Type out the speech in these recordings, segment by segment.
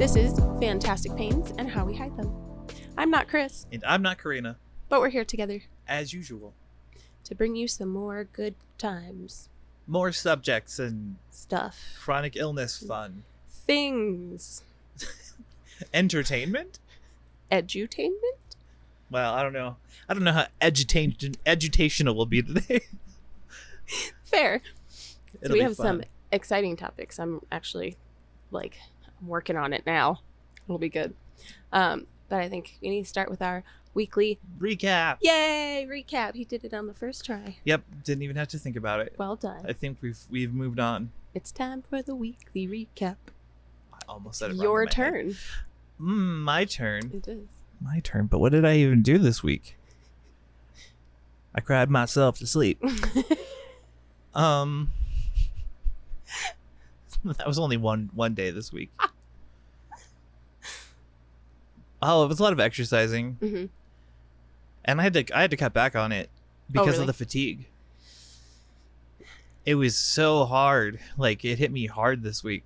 This is Fantastic Pains and How We Hide Them. I'm not Chris. And I'm not Karina. But we're here together. As usual. To bring you some more good times. More subjects and stuff. Chronic illness fun. Things. Entertainment? Edutainment? Well, I don't know. I don't know how edutational will be today. Fair. So we have fun. some exciting topics. I'm actually working on it now. It'll be good. But I think we need to start with our weekly recap. Yay! Recap. He did it on the first try. Yep. Didn't even have to think about it. Well done. I think we've moved on. It's time for the weekly recap. I almost said it wrong. Your turn. My turn. It is. My turn. But what did I even do this week? I cried myself to sleep. That was only one day this week. Oh, it was a lot of exercising. Mm-hmm. And I had to cut back on it because of the fatigue. It was so hard. It hit me hard this week.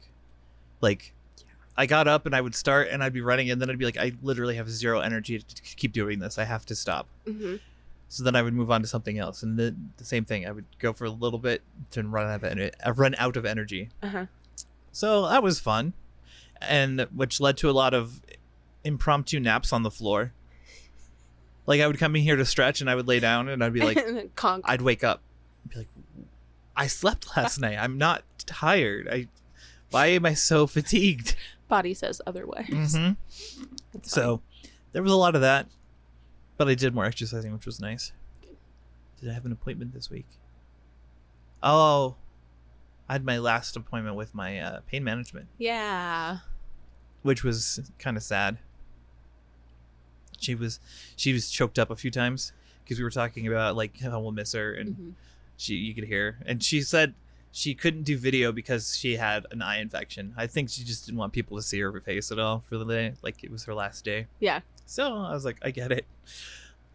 I got up and I would start and I'd be running and then I'd be like, I literally have zero energy to keep doing this. I have to stop. Mm-hmm. So then I would move on to something else. And the same thing. I would go for a little bit to run out of energy. Uh-huh. So that was fun. And which led to a lot of impromptu naps on the floor. I would come in here to stretch and I would lay down and I'd be like, Conk. I'd wake up and be like, I slept last night. I'm not tired. Why am I so fatigued? Body says otherwise. Mm-hmm. So there was a lot of that, but I did more exercising, which was nice. Did I have an appointment this week? Oh, I had my last appointment with my pain management. Yeah. Which was kind of sad. She was choked up a few times because we were talking about how we'll miss her, and you could hear. And she said she couldn't do video because she had an eye infection. I think she just didn't want people to see her face at all for the day. It was her last day. Yeah. So I was like, I get it.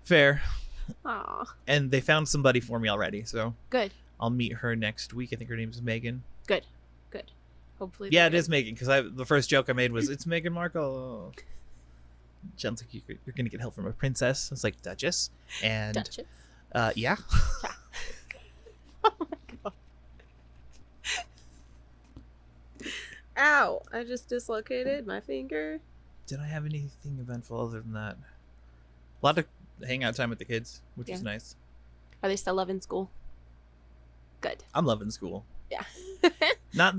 Fair. Aw. And they found somebody for me already. So good. I'll meet her next week. I think her name is Megan. Good. Hopefully. Yeah, it is Megan because the first joke I made was, it's Meghan Markle. Sounds like you're going to get help from a princess. It's like Duchess. And Duchess. Yeah. Oh my god. Ow! I just dislocated my finger. Did I have anything eventful other than that? A lot of hangout time with the kids, which was nice. Are they still loving school? Good. I'm loving school. Yeah. Not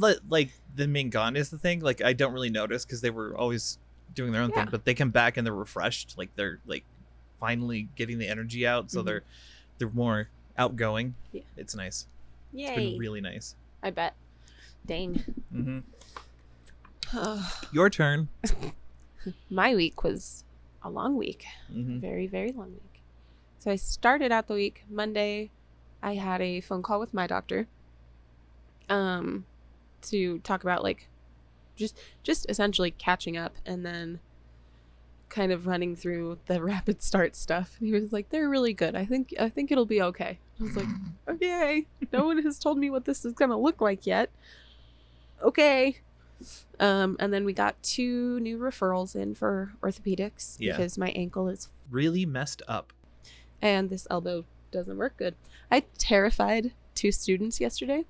them being gone is the thing. I don't really notice because they were always doing their own thing, but they come back and they're refreshed. They're finally getting the energy out, so they're more outgoing. Yeah. It's nice. Yay. It's been really nice. I bet. Dang. Mm-hmm. Your turn. My week was a long week. Mm-hmm. Very, very long week. So I started out the week Monday. I had a phone call with my doctor to talk about just essentially catching up and then kind of running through the rapid start stuff. And he was like, they're really good. I think it'll be okay. I was like, okay. No one has told me what this is going to look like yet. Okay. And then we got 2 new referrals in for orthopedics because my ankle is really messed up. And this elbow doesn't work good. I terrified 2 students yesterday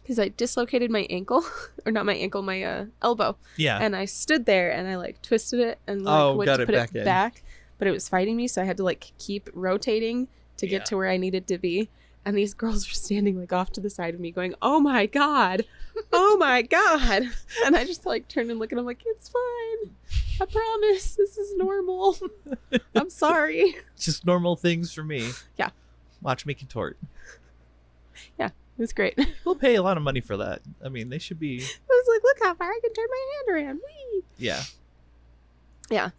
because I dislocated my ankle, or not my ankle, my elbow. Yeah. And I stood there and I twisted it and went to put it back, but it was fighting me, so I had to keep rotating to get to where I needed to be. And these girls were standing off to the side of me going, oh my God, oh my God. And I just turned and looked and I'm like, it's fine. I promise this is normal. I'm sorry. Just normal things for me. Yeah. Watch me contort. Yeah, it was great. We'll pay a lot of money for that. I mean, they should be. I was like, look how far I can turn my hand around. Whee! Yeah. Yeah.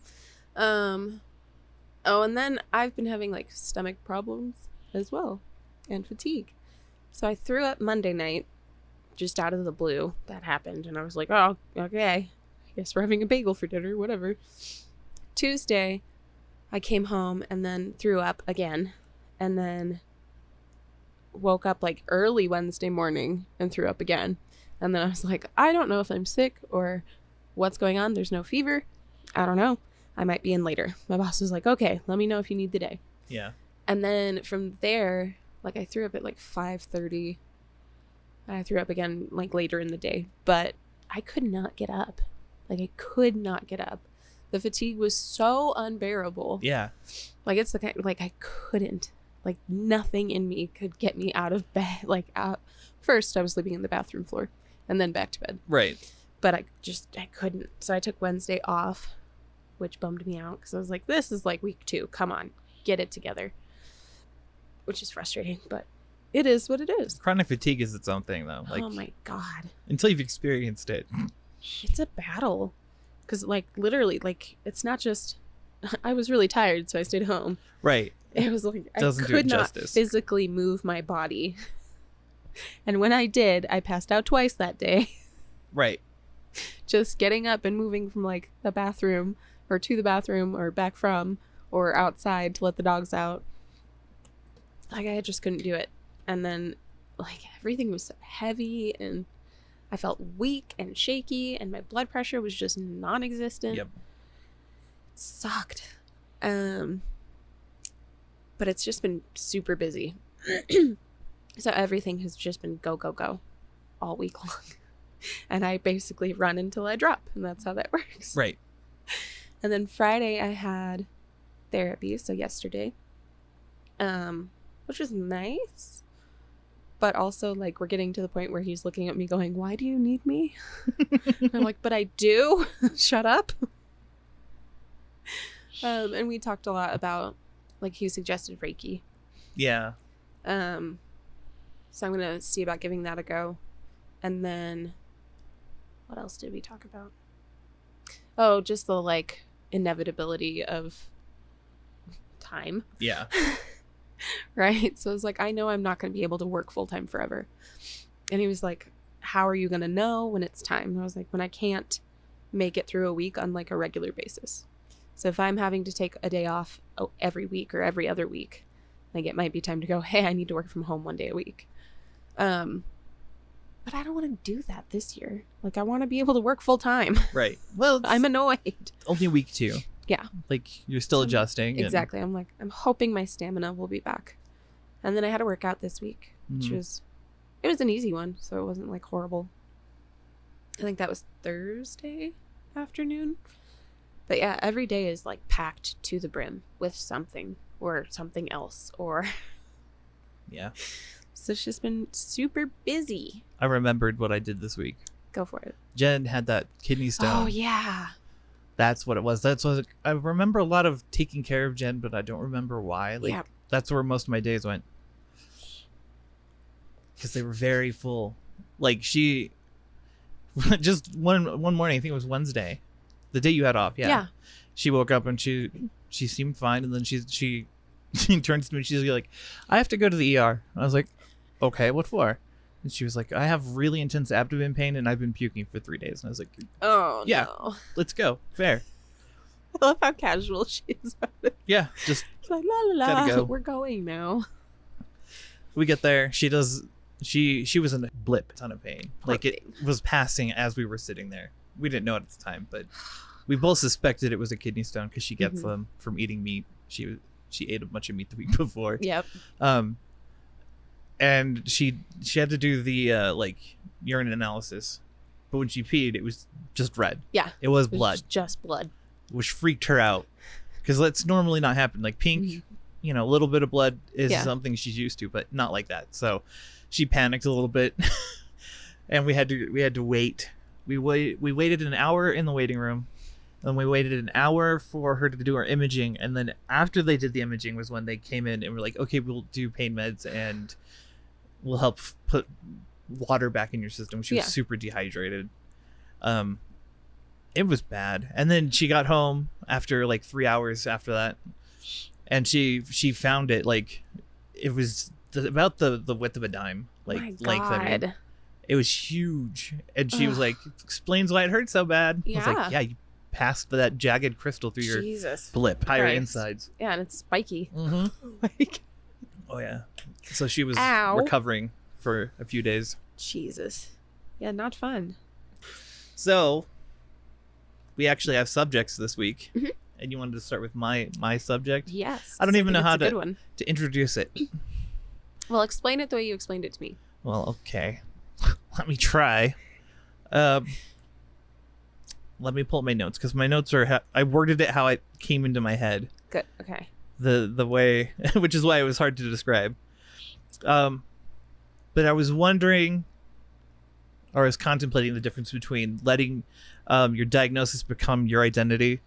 Oh, and then I've been having stomach problems as well. And fatigue. So I threw up Monday night, just out of the blue. That happened, and I was like, oh, okay, I guess we're having a bagel for dinner, whatever. Tuesday, I came home and then threw up again, and then woke up early Wednesday morning and threw up again. And then I was like, I don't know if I'm sick or What's going on? There's no fever. I don't know. I might be in later. My boss was like, okay, let me know if you need the day. Yeah. And then from there, like I threw up at like 5:30. I threw up again like later in the day, but I could not get up. Like I could not get up. The fatigue was so unbearable. Yeah. Like it's the kind, like I couldn't. Like nothing in me could get me out of bed. Like first I was sleeping in the bathroom floor and then back to bed. Right. But I couldn't. So I took Wednesday off, which bummed me out because I was like, this is like week 2. Come on, get it together. Which is frustrating, but it is what it is. Chronic fatigue is its own thing, though. Like, oh my God. Until you've experienced it. It's a battle. Because, like, literally, like, it's not just... I was really tired, so I stayed home. Right. It was like, Doesn't I do it could not justice. physically move my body. And when I did, I passed out twice that day. Right. Just getting up and moving from, like, the bathroom, or to the bathroom, or back from, or outside to let the dogs out. Like, I just couldn't do it. And then, like, everything was so heavy, and I felt weak and shaky, and my blood pressure was just non-existent. Yep. It sucked. But it's just been super busy. So everything has just been go, go, go all week long. And I basically run until I drop, and that's how that works. Right. And then Friday I had therapy, so yesterday. Which was nice. But also, like, we're getting to the point where he's looking at me going, why do you need me? I'm like, but I do. Shut up. And we talked a lot about, like, he suggested Reiki. Yeah. So I'm going to see about giving that a go. And then, what else did we talk about? Oh, just the, like, inevitability of time. Yeah. Right? So I was like, I know I'm not going to be able to work full-time forever. And he was like, how are you going to know when it's time? And I was like, when I can't make it through a week on, like, a regular basis. So if I'm having to take a day off every week or every other week, like, it might be time to go, hey, I need to work from home 1 day a week. But I don't want to do that this year. Like, I want to be able to work full-time. Right. Well, I'm annoyed. only week 2. Yeah. Like, you're still adjusting. Exactly. I'm like, I'm hoping my stamina will be back. And then I had a workout this week, which it was an easy one, so it wasn't, like, horrible. I think that was Thursday afternoon. But yeah, every day is, like, packed to the brim with something or something else, or... Yeah. So it's just been super busy. I remembered what I did this week. Go for it. Jen had that kidney stone. Oh, yeah. That's what it was. That's what I remember, a lot of taking care of Jen, but I don't remember why. Like, Yeah. That's where most of my days went. Because they were very full. Like, she... Just one morning, I think it was Wednesday. The day you had off, yeah. Yeah. She woke up and she seemed fine, and then she turns to me and she's like, I have to go to the ER. I was like, okay, what for? And she was like, I have really intense abdomen pain and I've been puking for 3 days. And I was like, Oh, yeah, no. let's go. Fair. I love how casual she is about it. Yeah, just She's like, la la la, Gotta go. we're going now. we get there. She was in a blip, ton of pain. Poor Like, it thing. was passing as we were sitting there. We didn't know it at the time, but we both suspected it was a kidney stone because she gets them from eating meat. She ate a bunch of meat the week before. Yep. And she had to do the like urine analysis, but when she peed, it was just red. Yeah. It was It was blood, just blood. which freaked her out because that's normally not happen. Like pink, you know, a little bit of blood is Yeah. something she's used to, but not like that. So she panicked a little bit, and we had to wait. We waited an hour in the waiting room. And we waited an hour for her to do her imaging. And then after they did the imaging was when they came in and were like, okay, we'll do pain meds and we'll help put water back in your system. She was super dehydrated. It was bad. And then she got home after like 3 hours after that. And she found it, like, it was about the width of a dime. Like, My length. I mean. God. It was huge. And she was like, explains why it hurt so bad. I was Yeah. like, yeah, you passed that jagged crystal through your Jesus. blip, higher Christ. insides. Yeah, and it's spiky. Mm-hmm. Like, Oh, yeah. So she was Ow. recovering for a few days. Jesus. Yeah, not fun. So we actually have subjects this week. Mhm. And you wanted to start with my subject? Yes. I don't even know think how it's a good one. to introduce it. Well, explain it the way you explained it to me. Well, okay. Let me try. Let me pull up my notes, because my notes are... I worded it how it came into my head. Good. Okay. The way... which is why it was hard to describe. But I was wondering... or I was contemplating the difference between letting your diagnosis become your identity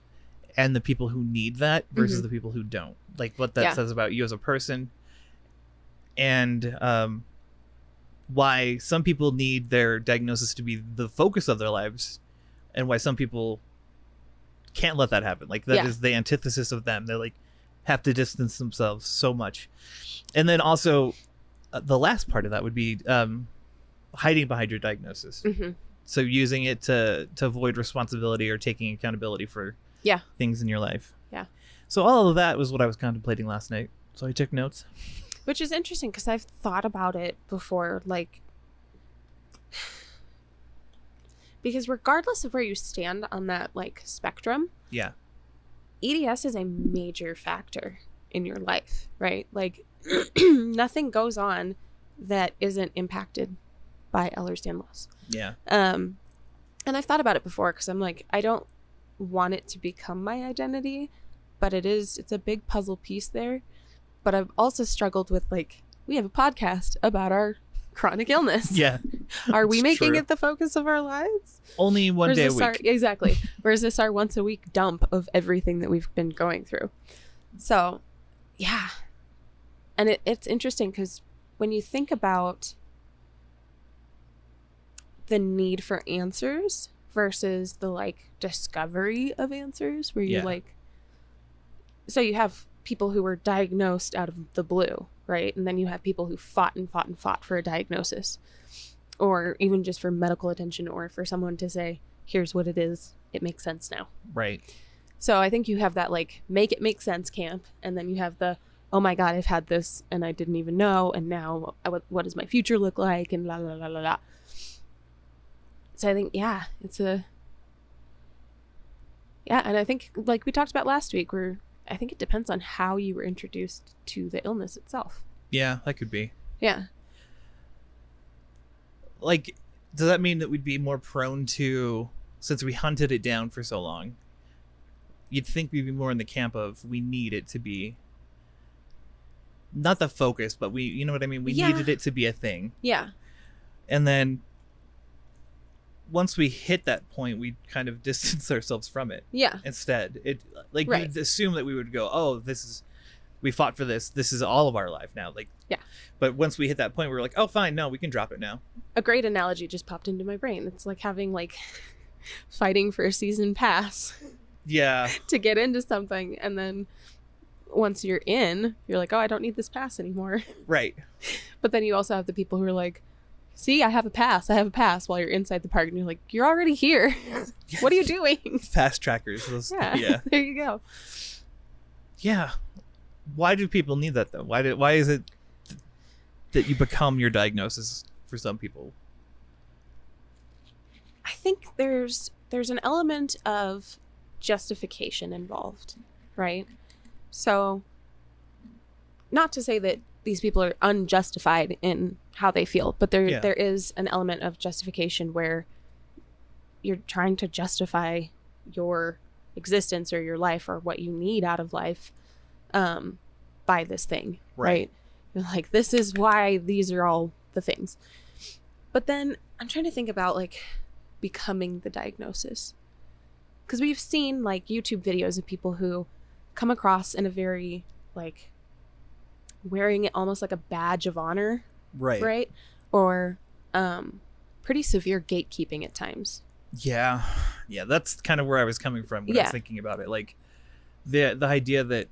and the people who need that versus the people who don't. Like, what that says about you as a person. And why some people need their diagnosis to be the focus of their lives, and why some people can't let that happen. Like, that is the antithesis of them. They like have to distance themselves so much. And then also the last part of that would be hiding behind your diagnosis. So using it to avoid responsibility or taking accountability for things in your life. So all of that was what I was contemplating last night. So I took notes. Which is interesting, because I've thought about it before, like, because regardless of where you stand on that, like, spectrum, EDS is a major factor in your life, right? Like, nothing goes on that isn't impacted by Ehlers-Danlos. And I've thought about it before, because I'm like, I don't want it to become my identity, but it's a big puzzle piece there. But I've also struggled with, like, we have a podcast about our chronic illness. Are we making it the focus of our lives? Only one day a week. Exactly. Or is this our once a week dump of everything that we've been going through? So, yeah. And it's interesting, because when you think about the need for answers versus the, like, discovery of answers, where you like, so you have people who were diagnosed out of the blue, right? And then you have people who fought for a diagnosis, or even just for medical attention, or for someone to say, here's what it is, it makes sense now. Right. So I think you have that, like, make it make sense camp, and then you have the, oh my God, I've had this and I didn't even know, and now what does my future look like, and la la la la la. So I think, and I think, like we talked about last week, I think it depends on how you were introduced to the illness itself. Yeah, that could be. Yeah. Like, does that mean that we'd be more prone to, since we hunted it down for so long, you'd think we'd be more in the camp of, we need it to be not the focus, but you know what I mean? We needed it to be a thing. Yeah. And then once we hit that point, we kind of distance ourselves from it. Yeah. Instead, we'd assume that we would go, oh, we fought for this. This is all of our life now. Like, but once we hit that point, we were like, oh, fine. No, we can drop it now. A great analogy just popped into my brain. It's like having, like, fighting for a season pass. Yeah. To get into something. And then once you're in, you're like, oh, I don't need this pass anymore. Right. But then you also have the people who are like, see, I have a pass, while you're inside the park, and you're like, you're already here. What are you doing? Fast trackers. Yeah. There you go. Yeah. Why do people need that, though? Why is it that you become your diagnosis for some people? I think there's an element of justification involved, right? So, not to say that these people are unjustified in how they feel, but there is an element of justification where you're trying to justify your existence or your life or what you need out of life by this thing, right? You're like, this is why these are all the things. But then I'm trying to think about, like, becoming the diagnosis, because we've seen, like, YouTube videos of people who come across in a very, like, wearing it almost like a badge of honor, right? Or pretty severe gatekeeping at times. Yeah, that's kind of where I was coming from when I was thinking about it. Like, the idea that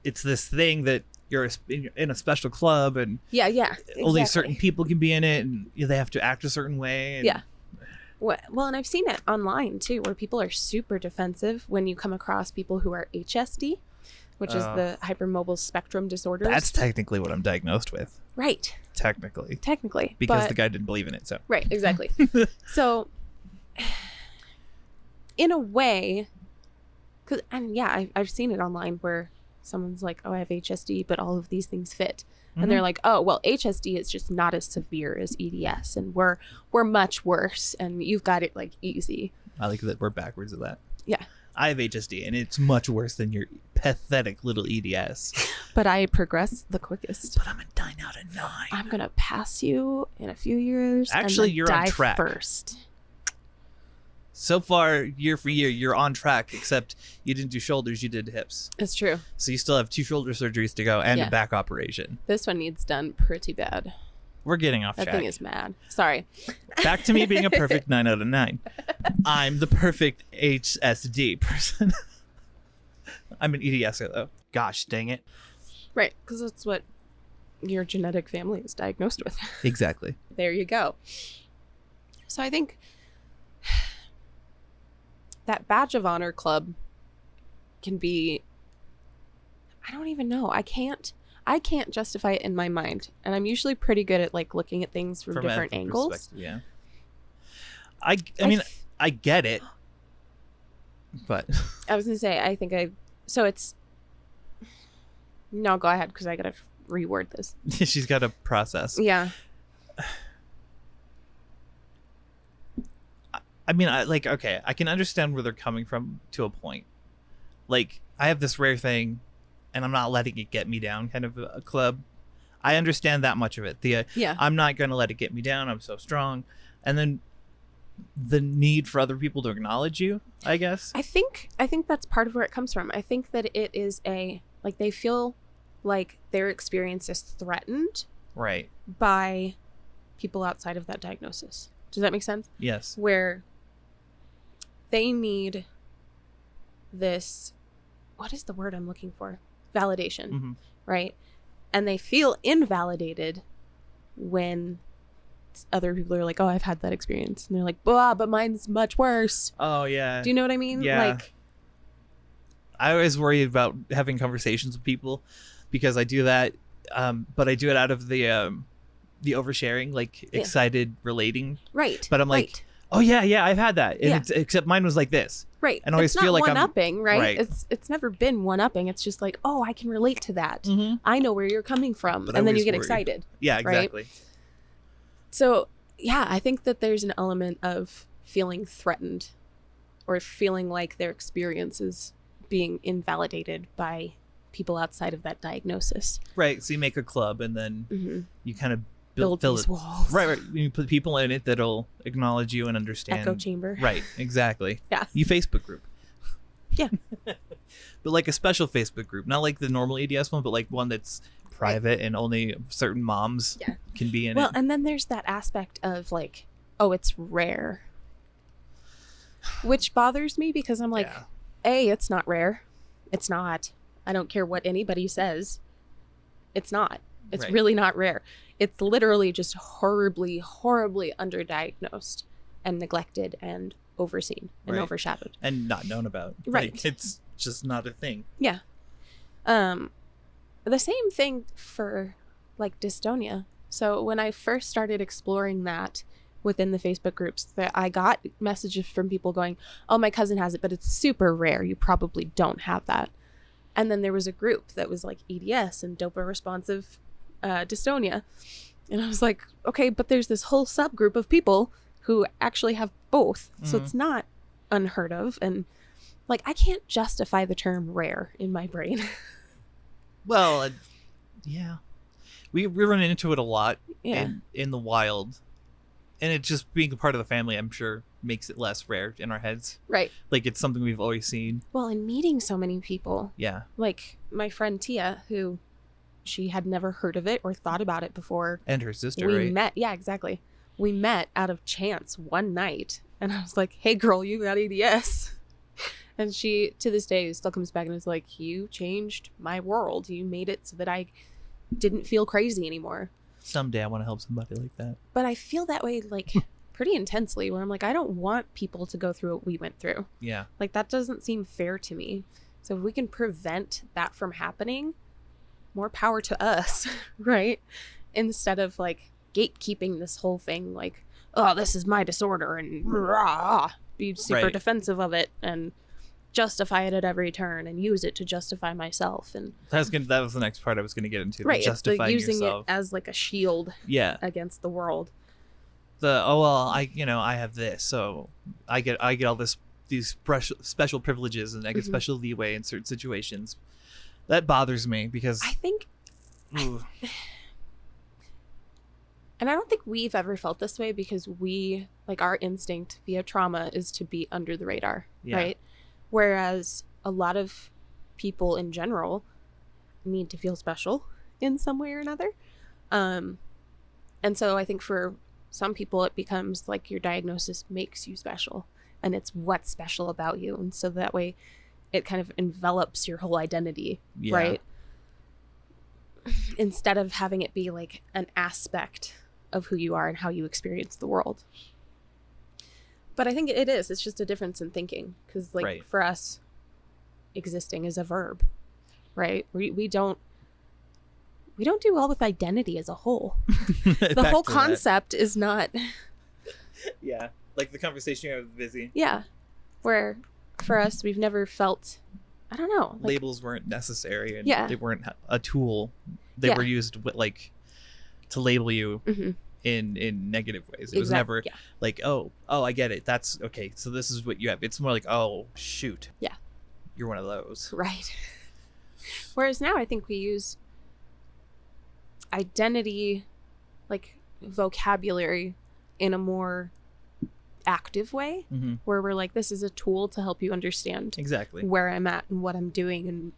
it's this thing that you're in a special club, and exactly. Only certain people can be in it, and they have to act a certain way. And well, and I've seen it online too, where people are super defensive when you come across people who are HSD, which is the hypermobile spectrum disorders. That's technically what I'm diagnosed with. Right. Technically. Because the guy didn't believe in it, so. Right, exactly. So in a way, and yeah, I've seen it online where someone's like, oh, I have HSD, but all of these things fit. And they're like, oh, well, HSD is just not as severe as EDS, and we're much worse, and you've got it like easy. I like that we're backwards of that. Yeah. I have HSD, and it's much worse than your pathetic little EDS. But I progress the quickest. But I'm a 9 out of 9. I'm gonna pass you in a few years. Actually, and then you're die on track first. So far, year for year, you're on track, except you didn't do shoulders, you did hips. It's true. So you still have 2 shoulder surgeries to go and Yeah. a back operation. This one needs done pretty bad. We're getting off That track. thing is mad. Sorry. Back to me being a perfect 9 out of 9. I'm the perfect HSD person. I'm an EDS though. Gosh, dang it. Right, because that's what your genetic family is diagnosed with. Exactly. There you go. So I think that badge of honor club can be, I don't even know. I can't justify it in my mind. And I'm usually pretty good at like looking at things from different angles. Yeah. I mean, I get it. But I was going to say, so it's, no, go ahead, because I got to reword this. she's got a process. Yeah. I mean, okay, I can understand where they're coming from to a point. Like, I have this rare thing, and I'm not letting it get me down kind of a club. I understand that much of it. Yeah. I'm not going to let it get me down. I'm so strong. And then the need for other people to acknowledge you, I guess. I think that's part of where it comes from. I think that it is like they feel like their experience is threatened Right. by people outside of that diagnosis. Does that make sense? Yes. Where they need this, what is the word I'm looking for? Validation, Mm-hmm. right? And they feel invalidated when other people are like, oh, I've had that experience. And they're like, blah, but mine's much worse. Oh, yeah. Do you know what I mean? Yeah. Like, I always worry about having conversations with people because I do that, but I do it out of the oversharing, like excited relating. right. But I'm like, right. oh yeah, I've had that. And Yeah. except mine was like this. Right. And I always it's feel not like I'm one-upping, right? right. It's never been one-upping. It's just like, oh, I can relate to that. Mm-hmm. I know where you're coming from. But and then always you get worried. excited. Yeah, exactly. Right? So, yeah, I think that there's an element of feeling threatened or feeling like their experience is being invalidated by people outside of that diagnosis. Right. So you make a club and then Mm-hmm. you kind of Build fill these it. walls. Right. You put people in it that'll acknowledge you and understand. Echo chamber. Right. Exactly. Yeah. You Facebook group. Yeah. But like a special Facebook group, not like the normal EDS one, but like one that's private and only certain moms can be in it. Well, and then there's that aspect of like, oh, it's rare. Which bothers me because I'm like, A, it's not rare. It's not. I don't care what anybody says. It's not. It's Right. really not rare. It's literally just horribly, horribly underdiagnosed and neglected and overseen and Right. overshadowed. And not known about. Right. Like, it's just not a thing. Yeah. The same thing for like dystonia. So when I first started exploring that within the Facebook groups, that I got messages from people going, oh, my cousin has it, but it's super rare. You probably don't have that. And then there was a group that was like EDS and dopa responsive dystonia. And I was like, okay, but there's this whole subgroup of people who actually have both. So Mhm. it's not unheard of. And like, I can't justify the term rare in my brain. Well, yeah. We run into it a lot Yeah. in the wild. And it just being a part of the family, I'm sure, makes it less rare in our heads. Right. Like, it's something we've always seen. Well, and meeting so many people, Yeah. like my friend Tia, who she had never heard of it or thought about it before. And her sister, We right? met. Yeah, exactly. We met out of chance one night. And I was like, hey, girl, you got EDS. And she, to this day, still comes back and is like, you changed my world. You made it so that I didn't feel crazy anymore. Someday I want to help somebody like that. But I feel that way, like, pretty intensely, where I'm like, I don't want people to go through what we went through. Yeah. Like, that doesn't seem fair to me. So if we can prevent that from happening, more power to us, right? Instead of, like, gatekeeping this whole thing, like, oh, this is my disorder, and rah. be super Right. defensive of it and justify it at every turn and use it to justify myself. And That was the next part I was gonna get into. right, the justifying it's the using yourself. it as like a shield Yeah. against the world. I have this, so I get all these special privileges, and I get special leeway in certain situations. That bothers me because I think, ooh, and I don't think we've ever felt this way because we, like, our instinct via trauma is to be under the radar, Yeah. right? Whereas a lot of people in general need to feel special in some way or another. And so I think for some people it becomes like your diagnosis makes you special, and it's what's special about you. And so that way it kind of envelops your whole identity, Yeah. right? Instead of having it be like an aspect of who you are and how you experience the world. But I think it is. It's just a difference in thinking. Because, like, Right. for us, existing is a verb, right? We don't do well with identity as a whole. The Back whole to that. concept is not. Yeah, like the conversation you had with Busy. Yeah. Where for us, we've never felt, I don't know. Like, Labels weren't necessary, and Yeah. they weren't a tool. They Yeah. were used like to label you mhm, in negative ways. It was exact- never yeah. like, oh, I get it. That's okay. So this is what you have. It's more like, oh, shoot. Yeah. You're one of those. Right. Whereas now I think we use identity, like vocabulary, in a more active way, Mm-hmm. where we're like, this is a tool to help you understand Exactly. where I'm at and what I'm doing.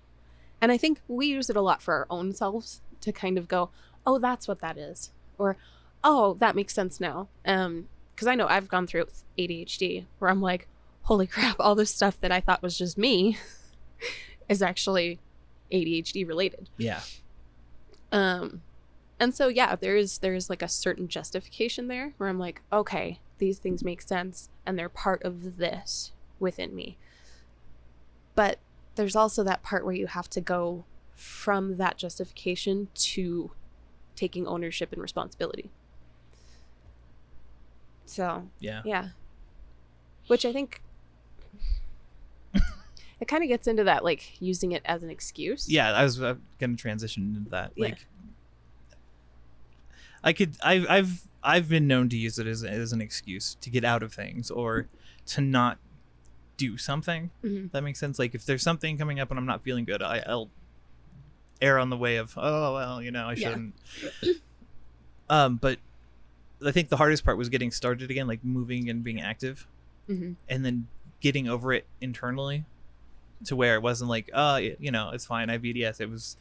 And I think we use it a lot for our own selves to kind of go, oh, that's what that is. Or, oh, that makes sense now. Because I know I've gone through it with ADHD where I'm like, holy crap, all this stuff that I thought was just me is actually ADHD related. Yeah. And so, yeah, there's like a certain justification there where I'm like, okay, these things make sense and they're part of this within me. But there's also that part where you have to go from that justification to taking ownership and responsibility. So, Yeah. yeah. Which I think it kind of gets into that, like, using it as an excuse. Yeah, I was going to transition into that. Yeah. Like, I've been known to use it as an excuse to get out of things or to not do something. Mhm. That makes sense. Like, if there's something coming up and I'm not feeling good, I'll err on the way of, oh, well, I Yeah. shouldn't. But I think the hardest part was getting started again, like moving and being active, Mhm. and then getting over it internally to where it wasn't like, oh, it's fine, I have EDS. It was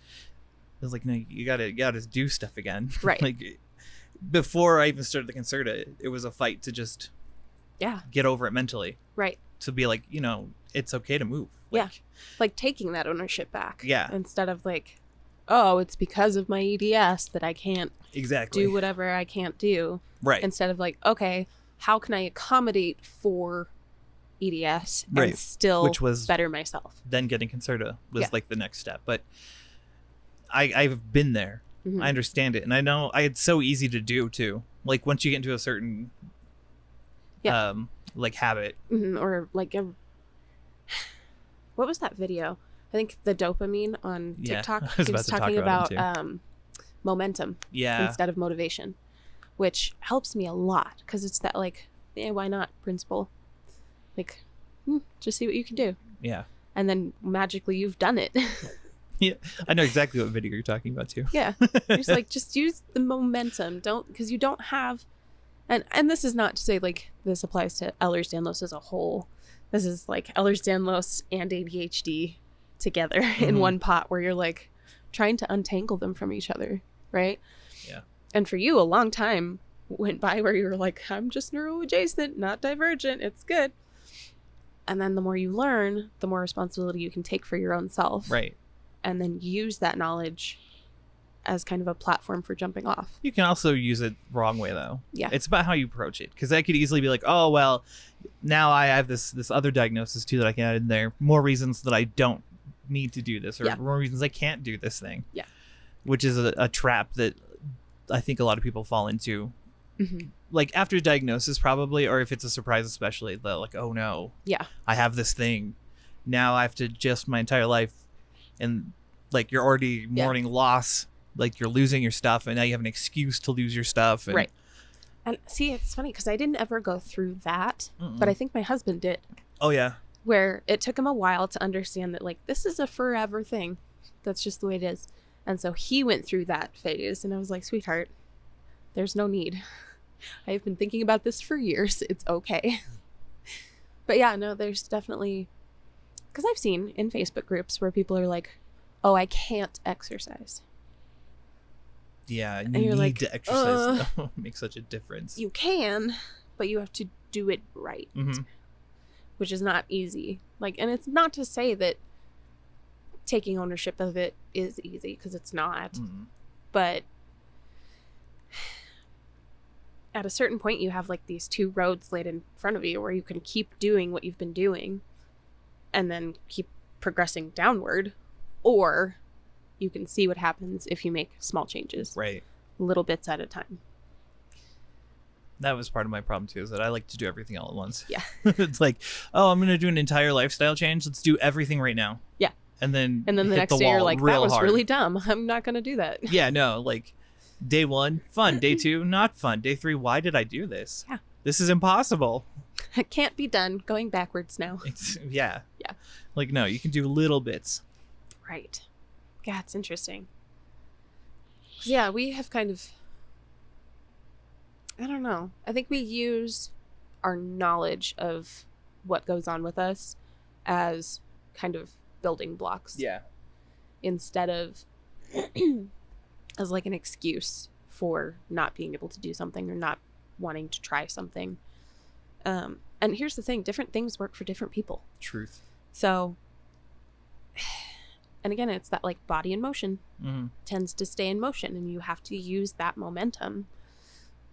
like, no, you gotta do stuff again. Right. Like, before I even started the Concerta, it was a fight to just Yeah. get over it mentally, Right. to be like, it's okay to move. Yeah. Like taking that ownership back. Yeah. Instead of like, oh, it's because of my EDS that I can't Exactly. do whatever I can't do. Right. Instead of like, okay, how can I accommodate for EDS and Right. still Which was better myself? then getting Concerta was Yeah. like the next step. But I've been there. Mhm. I understand it, and I know it's so easy to do too. Like, once you get into a certain like habit. Mhm. Or like what was that video? I think the dopamine on Yeah, TikTok. I was He about was to talk talking about about it momentum Yeah. instead of motivation, which helps me a lot because it's that like, why not principle? Like, just see what you can do, Yeah. and then magically you've done it. Yeah. I know exactly what video you're talking about too. Yeah, just use the momentum. Don't, because you don't have, and this is not to say like this applies to Ehlers-Danlos as a whole. This is like Ehlers-Danlos and ADHD together in Mhm. one pot, where you're like trying to untangle them from each other, right? Yeah. And for you, a long time went by where you were like, I'm just neuroadjacent, not divergent. It's good. And then the more you learn, the more responsibility you can take for your own self. Right. And then use that knowledge as kind of a platform for jumping off. You can also use it wrong way though. Yeah. It's about how you approach it, because I could easily be like, oh well, now I have this other diagnosis too that I can add in there. More reasons that I don't need to do this, or Yeah. more reasons I can't do this thing. Yeah. Which is a trap that I think a lot of people fall into Like after diagnosis probably, or if it's a surprise especially, they're like, oh no, Yeah. I have this thing. Now I have to adjust my entire life. And like you're already mourning loss, like you're losing your stuff, and now you have an excuse to lose your stuff. And, right. And see, it's funny because I didn't ever go through that, but I think my husband did. Oh, yeah. Where it took him a while to understand that, like, this is a forever thing. That's just the way it is. And so he went through that phase, and I was like, sweetheart, there's no need. I've been thinking about this for years. It's okay. But yeah, no, there's definitely... Because I've seen in Facebook groups where people are like, oh, I can't exercise. Yeah, and you you're need like, to exercise, though. It makes such a difference. You can, but you have to do it right. Which is not easy. Like, and it's not to say that taking ownership of it is easy, because it's not. But at a certain point, you have like these two roads laid in front of you where you can keep doing what you've been doing and then keep progressing downward, or you can see what happens if you make small changes. Right. Little bits at a time. That was part of my problem too, is that I like to do everything all at once. Yeah. It's like, oh, I'm going to do an entire lifestyle change. Let's do everything right now. Yeah. And then the next day you're like, that was really dumb. I'm not going to do that. Yeah, no, like day 1, fun. Day 2, not fun. Day 3, why did I do this? Yeah. This is impossible. It can't be done. Going backwards now. Yeah. Yeah. Like, no, you can do little bits. Right. Yeah, it's interesting. Yeah, we have kind of... I don't know. I think we use our knowledge of what goes on with us as kind of building blocks. Yeah. Instead of as like an excuse for not being able to do something or not wanting to try something. And here's the thing, different things work for different people. Truth. So, and again, it's that like body in motion tends to stay in motion, and you have to use that momentum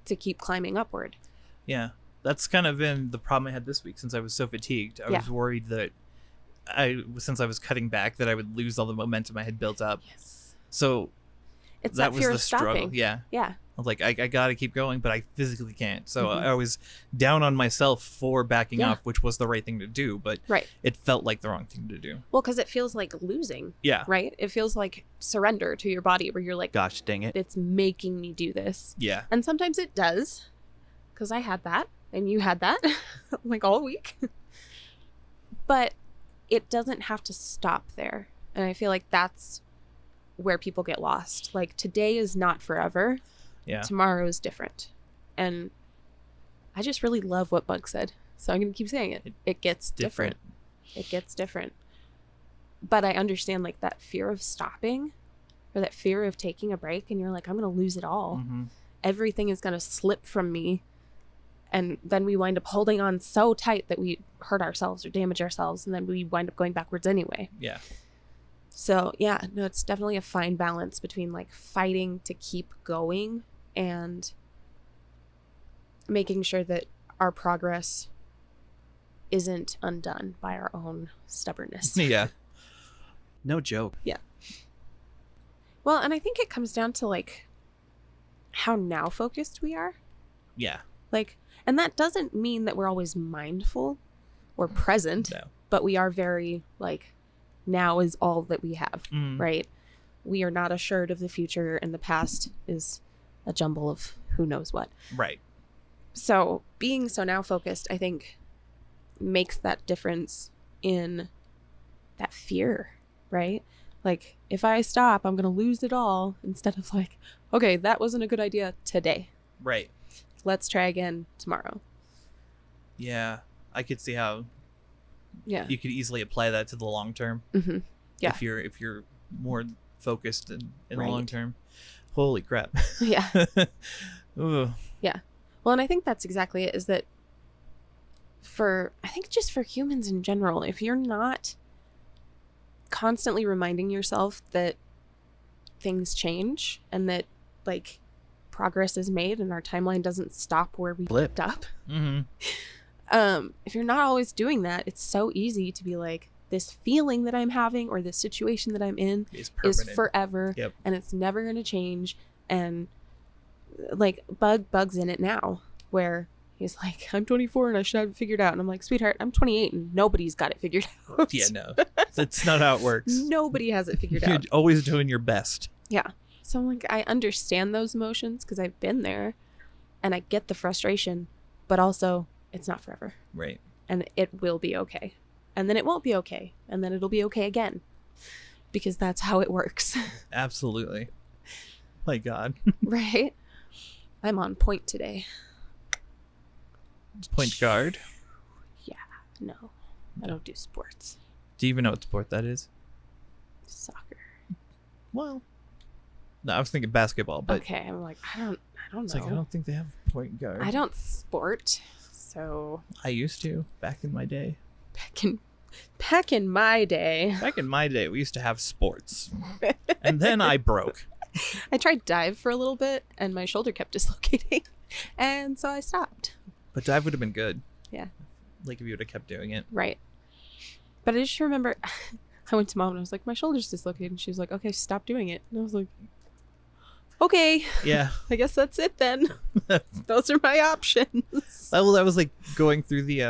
to keep climbing upward. Yeah. That's kind of been the problem I had this week since I was so fatigued. I was worried that since I was cutting back, that I would lose all the momentum I had built up. Yes. So it's that that was fear the of struggle. stopping. Yeah. Yeah. I was like, I gotta keep going, but I physically can't. So I was down on myself for backing off, which was the right thing to do, but it felt like the wrong thing to do. Well, because it feels like losing. Yeah. Right? It feels like surrender to your body, where you're like, gosh dang it, it's making me do this. Yeah. And sometimes it does, because I had that, and you had that, like all week. But it doesn't have to stop there. And I feel like that's where people get lost. Like, today is not forever. Yeah. Tomorrow is different. And I just really love what Bug said, so I'm going to keep saying it. It gets different. It gets different. But I understand, like, that fear of stopping, or that fear of taking a break, and you're like, I'm going to lose it all. Everything is going to slip from me. And then we wind up holding on so tight that we hurt ourselves or damage ourselves, and then we wind up going backwards anyway. Yeah. So, yeah, no, it's definitely a fine balance between, like, fighting to keep going and making sure that our progress isn't undone by our own stubbornness. Yeah. No joke. Yeah. Well, and I think it comes down to, like, how now focused we are. Yeah. Like, and that doesn't mean that we're always mindful or present, No. but we are very, like, now is all that we have, right? We are not assured of the future, and the past is a jumble of who knows what. Right. So being so now focused, I think, makes that difference in that fear, right? Like, if I stop, I'm going to lose it all, instead of like, okay, that wasn't a good idea today. Right. Let's try again tomorrow. Yeah. I could see how Yeah. you could easily apply that to the long term. Yeah. If you're more focused in the Right. long term. Holy crap. Yeah. Ooh. Yeah. Well, and I think that's exactly it, is that I think just for humans in general, if you're not constantly reminding yourself that things change and that, like, progress is made and our timeline doesn't stop where we flipped up. If you're not always doing that, it's so easy to be like, this feeling that I'm having or this situation that I'm in is forever. Yep. And it's never going to change. And like Bug's in it now, where he's like, I'm 24 and I should have it figured out. And I'm like, sweetheart, I'm 28 and nobody's got it figured out. Yeah, no. That's not how it works. Nobody has it figured You're out. always doing your best. Yeah. So I'm like, I understand those emotions because I've been there and I get the frustration, but also it's not forever. Right. And it will be okay. And then it won't be okay. And then it'll be okay again. Because that's how it works. Absolutely. My God. Right? I'm on point today. Point guard. Yeah. No. I don't do sports. Do you even know what sport that is? Soccer. Well, no, I was thinking basketball, but Okay. I'm like, I don't it's know. like I don't think they have a point guard. I don't sport. So I used to back in my day. back in my day, Back in my day, we used to have sports, and then I broke. I tried dive for a little bit and my shoulder kept dislocating. And so I stopped. But dive would have been good. Yeah. Like if you would have kept doing it. Right. But I just remember I went to Mom and I was like, my shoulder's dislocated. And she was like, okay, stop doing it. And I was like, okay, Yeah. I guess that's it then. Those are my options. Well, I was like going through the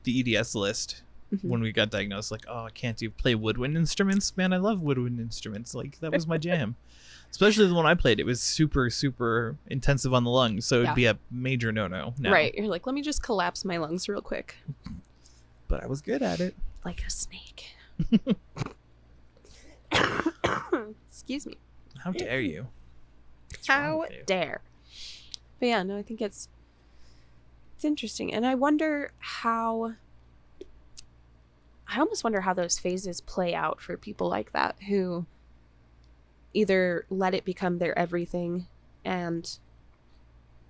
EDS list Mhm. when we got diagnosed. Like, oh, I can't play woodwind instruments. Man, I love woodwind instruments. Like that was my jam. Especially the one I played. It was super, super intensive on the lungs. So it'd Yeah. be a major no-no now. Right. You're like, let me just collapse my lungs real quick. But I was good at it. Like a snake. Excuse me. How dare you? What's wrong How with you? dare. But yeah, no, I think it's interesting. And I wonder how, I almost wonder how those phases play out for people like that who either let it become their everything and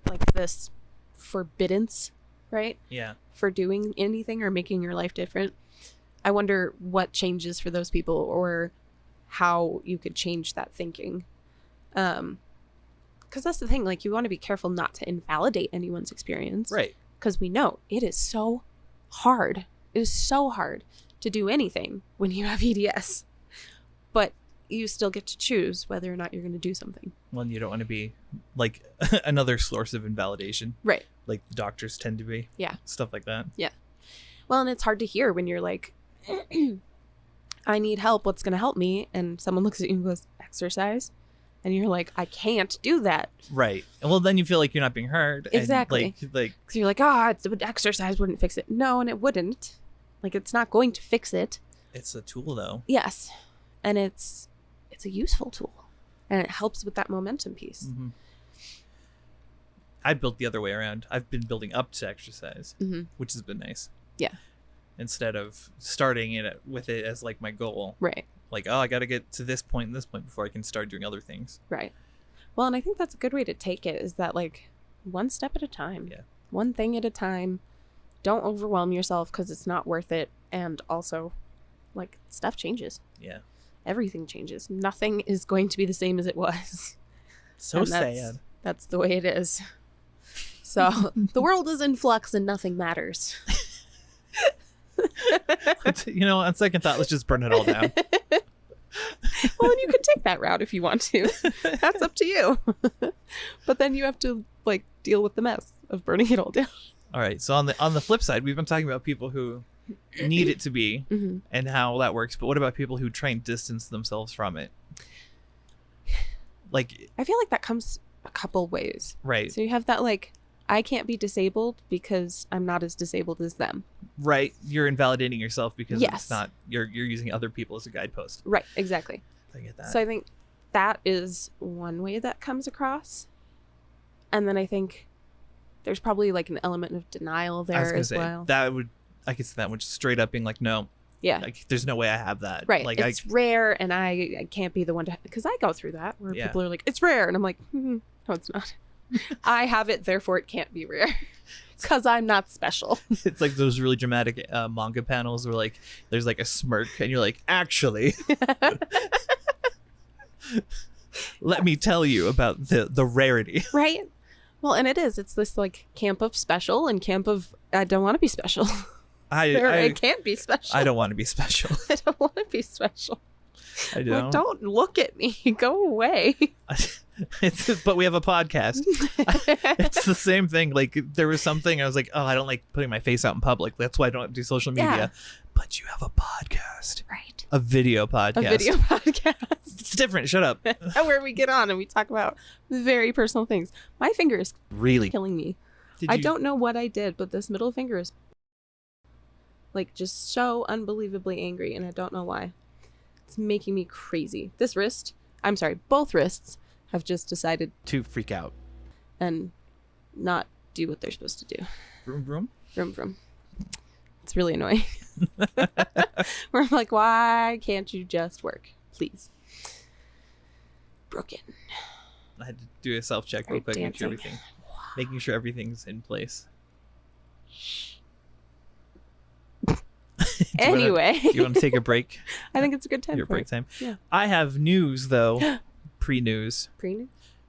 like this forbiddance, right? Yeah. For doing anything or making your life different. I wonder what changes for those people or how you could change that thinking. Because that's the thing, like you want to be careful not to invalidate anyone's experience. Right. Because we know it is so hard. It is so hard to do anything when you have EDS. But you still get to choose whether or not you're going to do something. Well, you don't want to be like another source of invalidation. Right. Like the doctors tend to be. Yeah. Stuff like that. Well, and it's hard to hear when you're like, I need help. What's going to help me? And someone looks at you and goes, exercise. And you're like, I can't do that. Right. And well, then you feel like you're not being heard. Exactly. And like Because you're like, exercise wouldn't fix it. No, and it wouldn't. Like, it's not going to fix it. it's a tool though. Yes. And it's a useful tool. And it helps with that momentum piece. Mm-hmm. I built the other way around. I've been building up to exercise, Mm-hmm. which has been nice. Yeah. Instead of starting it with it as like my goal. Right. Like, oh, I got to get to this point and this point before I can start doing other things. Right. Well, and I think that's a good way to take it is that, like, one step at a time. Yeah. One thing at a time. Don't overwhelm yourself because it's not worth it. And also, like, stuff changes. Yeah. Everything changes. Nothing is going to be the same as it was. So And that's- sad. That's the way it is. So, the world is in flux and nothing matters. You know, on second thought, let's just burn it all down. Well, and you can take that route if you want to. That's up to you. But then you have to, like, deal with the mess of burning it all down. All right. So on the flip side, we've been talking about people who need it to be Mm-hmm. and how that works. But what about people who try and distance themselves from it? Like, I feel like that comes a couple ways. right, So you have that, like, I can't be disabled because I'm not as disabled as them. right. You're invalidating yourself because Yes. it's not you're using other people as a guidepost. Right, exactly. I get that. So I think that is one way that comes across. And then I think there's probably, like, an element of denial I was there gonna as say well. I could see that one just straight up being like, no, Yeah. like there's no way I have that. Right. Like It's rare and I can't be the one to, because I go through that where Yeah. people are like, it's rare. And I'm like, no, it's not. I have it, therefore it can't be rare because I'm not special. it's like those really dramatic manga panels where like there's like a smirk and you're like, actually, let me tell you about the rarity. Right. Well, and it is. It's this, like, camp of special and camp of I don't want to be special. Or I I can't be special. I don't want to be special. I don't want to be special. I Like, don't. don't look at me. Go away. But we have a podcast. It's the same thing. Like there was something I was like, oh, I don't like putting my face out in public. That's why I don't do social media. Yeah. But you have a podcast. Right. A video podcast. A video podcast. It's different. Shut up. Where we get on and we talk about very personal things. My finger is Really? killing me. Did I you- don't know what I did, but this middle finger is like just so unbelievably angry, and I don't know why. It's making me crazy. This wrist, I'm sorry, both wrists have just decided to freak out. and not do what they're supposed to do. Vroom. Vroom. It's really annoying. Where I'm like, why can't you just work? Please. Broken. I had to do a self check real Right, quick, dancing. making sure everything's in place. Anyway. Do you want to take a break? I think it's a good time Your for break it. time. Yeah. I have news though. Pre-news. Pre-news?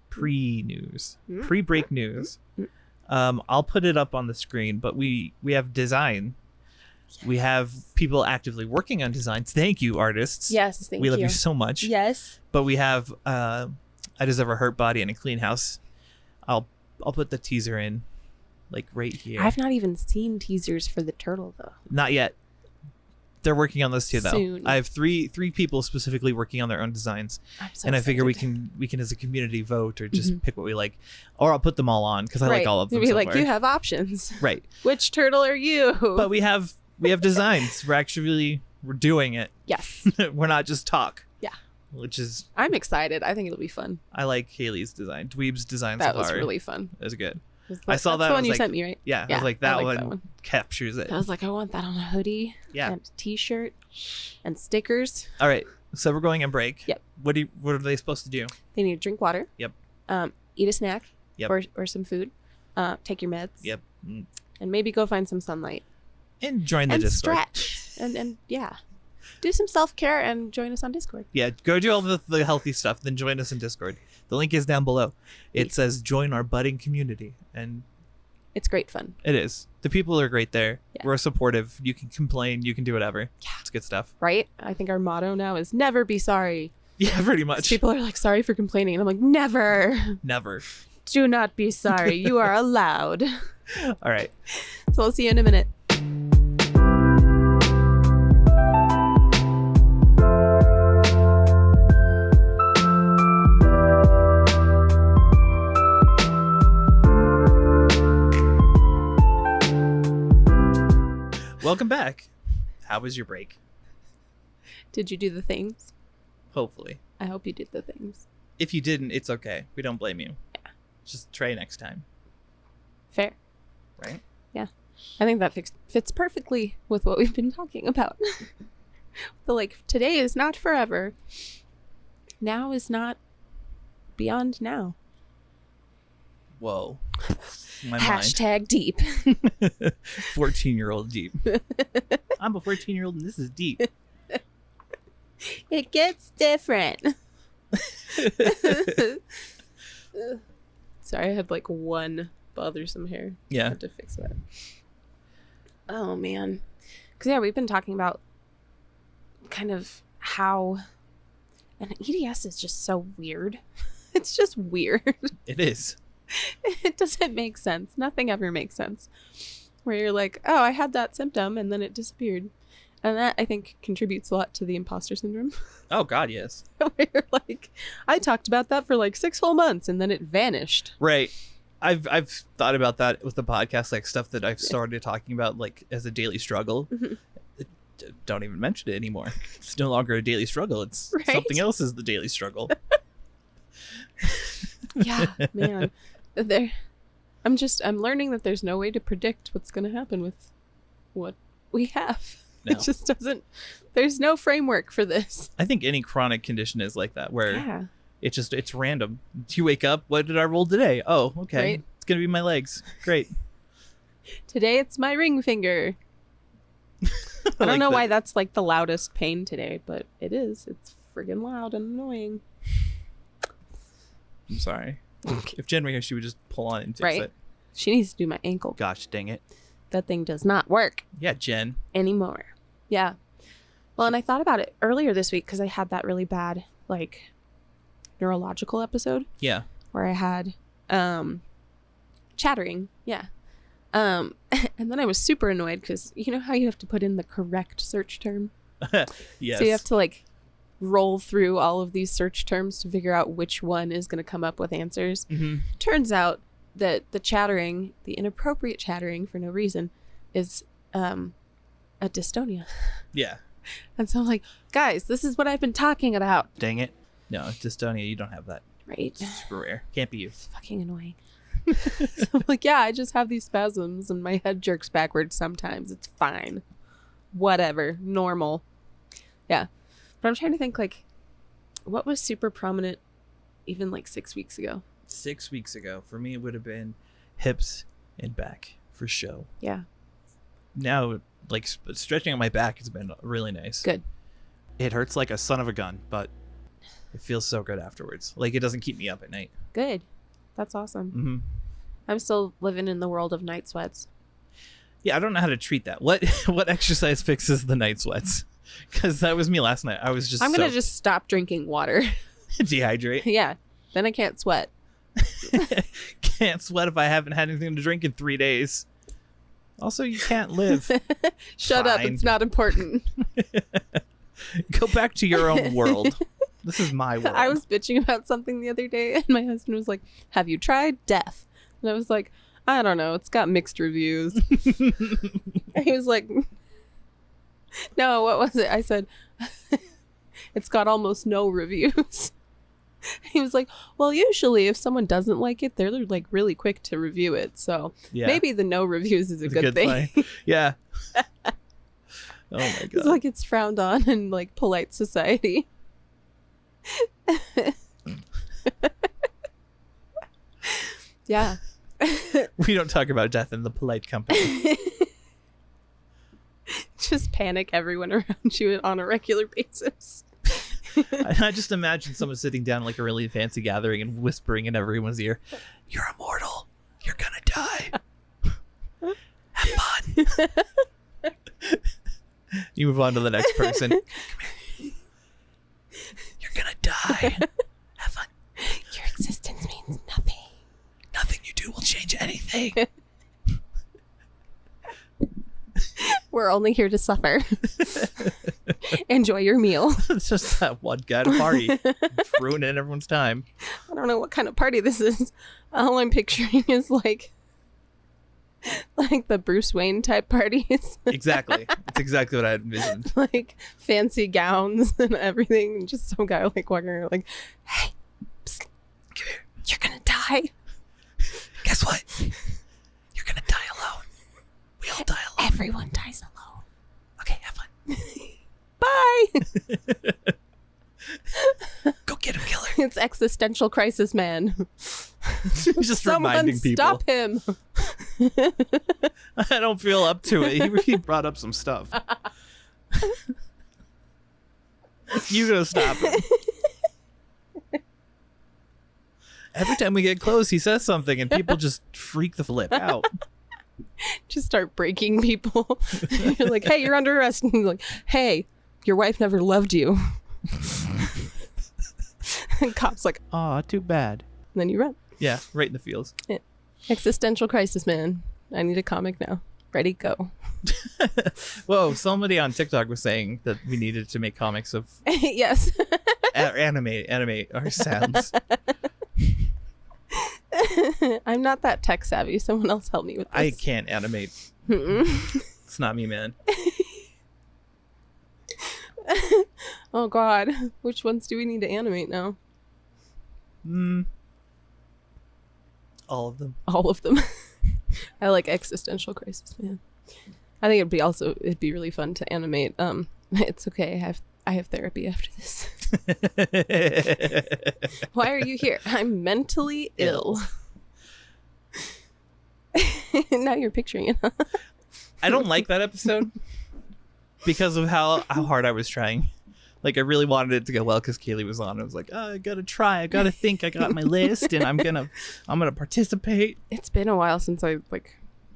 Pre-news. Mm. Pre-break news. Mm. I'll put it up on the screen, but we have design. We have people actively working on designs. Thank you, artists. Yes, thank you. We love you so much. Yes. But we have I Deserve a Hurt Body and a Clean House. I'll put the teaser in like right here. I've not even seen teasers for the turtle though. Not yet. They're working on those too, though. Soon. I have three people specifically working on their own designs, I'm so and I figure excited. we can as a community vote or just Mhm. pick what we like, or I'll put them all on because I like all of them. Maybe so like far. you have options. Right, Which turtle are you? but we have designs. We're doing it. Yes. We're not just talk. Yeah. Which is I'm excited. I think it'll be fun. I like Haley's design. Dweeb's design That so was far really fun. is good. Was I saw that's that, the I one was you like- sent me, right? Yeah, I Yeah, was like I that like one, that one. captures it. I was like, I want that on a hoodie. Yeah. And a t-shirt and stickers. All right, so we're going in break. Yep. What are they supposed to do? They need to drink water. Yep. Eat a snack. Yep. Or some food. Take your meds. Yep. And maybe go find some sunlight. And join the And Discord. stretch. and yeah. Do some self-care and join us on Discord. Yeah, go do all the healthy stuff, then join us in Discord. The link is down below. It Yes. says join our budding community, and It's great fun. it is. The people are great there. Yeah. We're supportive. You can complain. You can do whatever. Yeah. It's good stuff. Right? I think our motto now is never be sorry. Yeah, pretty 'Cause much. people are like, sorry for complaining. And I'm like, never. Never. Do not be sorry. You are allowed. All right. So we'll see you in a minute. Welcome back. How was your break? Did you do the things? Hopefully. I hope you did the things. If you didn't, it's okay. We don't blame you. Yeah. Just try next time, Fair. right? I think that fits perfectly with what we've been talking about. But like, today is not forever. Now is not beyond now. Whoa. My Hashtag deep. mind. 14-year-old deep. I'm a 14-year-old and this is deep. It gets different. Sorry, I had like one bothersome hair. I Yeah. had to fix that. Oh man. Because yeah, we've been talking about kind of how an EDS is just so weird. It's just weird. It is. It doesn't make sense. Nothing ever makes sense. Where you're like, oh, I had that symptom and then it disappeared. And that, I think, contributes a lot to the imposter syndrome. Oh, God, yes. Where you're like, I talked about that for like 6 whole months and then it vanished. Right. I've thought about that with the podcast, like stuff that I've started talking about like as a daily struggle. Mhm. Don't even mention it anymore. It's no longer a daily struggle. It's Right? something else is the daily struggle. Yeah, man. I'm learning that there's no way to predict what's going to happen with what we have. No. It just doesn't, there's no framework for this. I think any chronic condition is like that, where Yeah. it's random. You wake up, what did I roll today? Oh, okay. Right. It's going to be my legs. Great. Today it's my ring finger. I don't know why that's like the loudest pain today, but it is. It's friggin' loud and annoying. I'm sorry. If Jen were here, she would just pull on it and fix Right. it. She needs to do my ankle. Gosh dang it. That thing does not work Yeah, Jen. anymore. Yeah. Well, and I thought about it earlier this week because I had that really bad, like, neurological episode Yeah. where I had chattering. Yeah. And then I was super annoyed because you know how you have to put in the correct search term? Yes. So you have to like roll through all of these search terms to figure out which one is going to come up with answers. Mm-hmm. Turns out that the chattering, the inappropriate chattering for no reason, is a dystonia. Yeah. And so I'm like, guys, this is what I've been talking about. Dang it. No, dystonia, you don't have that. Right? It's super rare. Can't be you. It's fucking annoying. So I'm like, yeah, I just have these spasms and my head jerks backwards sometimes. It's fine. Whatever. Normal. Yeah. But I'm trying to think, like, what was super prominent even like 6 weeks ago? 6 weeks ago, for me, it would have been hips and back for show. Yeah. Now, like, stretching on my back has been really nice. Good. It hurts like a son of a gun, but It feels so good afterwards. Like, it doesn't keep me up at night. Good. That's awesome. Mm-hmm. I'm still living in the world of night sweats. Yeah, I don't know how to treat that. What exercise fixes the night sweats? Because that was me last night. I was just I'm going to just stop drinking water. dehydrate. Yeah. Then I can't sweat. Can't sweat if I haven't had anything to drink in 3 days. Also, you can't live. Shut up. Fine. It's not important. Go back to your own world. This is my world. I was bitching about something the other day, and my husband was like, have you tried death? And I was like, I don't know. It's got mixed reviews. And he was like, no, what was it? I said, it's got almost no reviews. He was like, well, usually if someone doesn't like it, they're like really quick to review it. So Yeah. maybe the no reviews is a It's good thing. sign. Yeah. Oh my god. It's like it's frowned on in like polite society. Yeah. We don't talk about death in the polite company. Just panic everyone around you on a regular basis. I just imagine someone sitting down at like a really fancy gathering and whispering in everyone's ear, "You're immortal. You're gonna die. Have fun." You move on to the next person. Come here. You're gonna die. Have fun. Your existence means nothing. Nothing you do will change anything. We're only here to suffer. Enjoy your meal. It's just that one guy at a party. It's ruining everyone's time. I don't know what kind of party this is. All I'm picturing is like the Bruce Wayne type parties. Exactly. It's exactly what I had envisioned. Like fancy gowns and everything. And just some guy like walking around like, hey, psst, Come here. you're gonna die. Guess what? You're gonna die alone. We all die alone. Everyone dies alone. Okay, have fun. Bye. Go get him, killer. It's existential crisis, man. Just Someone reminding people. stop him. I don't feel up to it. he brought up some stuff. You gotta stop him. Every time we get close, he says something, and people just freak the flip out. Just start breaking people. You're like, hey, you're under arrest. And he's like, hey, your wife never loved you. And cop's like, Aw, too bad. and then you run. Yeah, right in the feels. Existential crisis, man. I need a comic now. Ready, go. Whoa, somebody on TikTok was saying that we needed to make comics of Yes. animate our sounds. I'm not that tech savvy. Someone else help me with this. I can't animate. Mm-mm. It's not me, man. Oh, God. Which ones do we need to animate now? All of them. All of them. I like existential crisis, man. I think it'd be really fun to animate. It's okay. I have therapy after this. Why are you here? I'm mentally ill. Now you're picturing it. Huh? I don't like that episode because of how hard I was trying. Like, I really wanted it to go well because Kaylee was on. I was like, oh, I gotta try. I gotta think. I got my list, and I'm gonna participate. It's been a while since I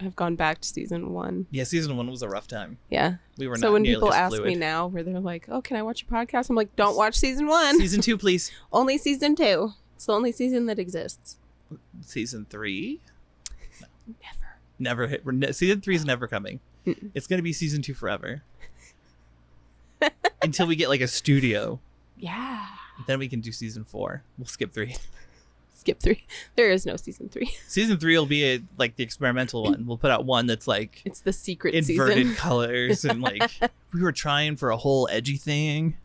have gone back to season 1. Yeah, season 1 was a rough time. Yeah. We were So not when nearly people as ask fluid. me now, where they're like, "Oh, can I watch your podcast?" I'm like, "Don't watch season 1. Season 2, please. Only season 2. It's the only season that exists." Season 3? Never. Never hit. Season 3 is never coming. Mm-mm. It's going to be season 2 forever. Until we get like a studio. Yeah. Then we can do season 4. We'll skip 3. Skip 3. There is no season 3. Season 3 will be like the experimental one. We'll put out one that's like It's the secret inverted season. colors and like we were trying for a whole edgy thing.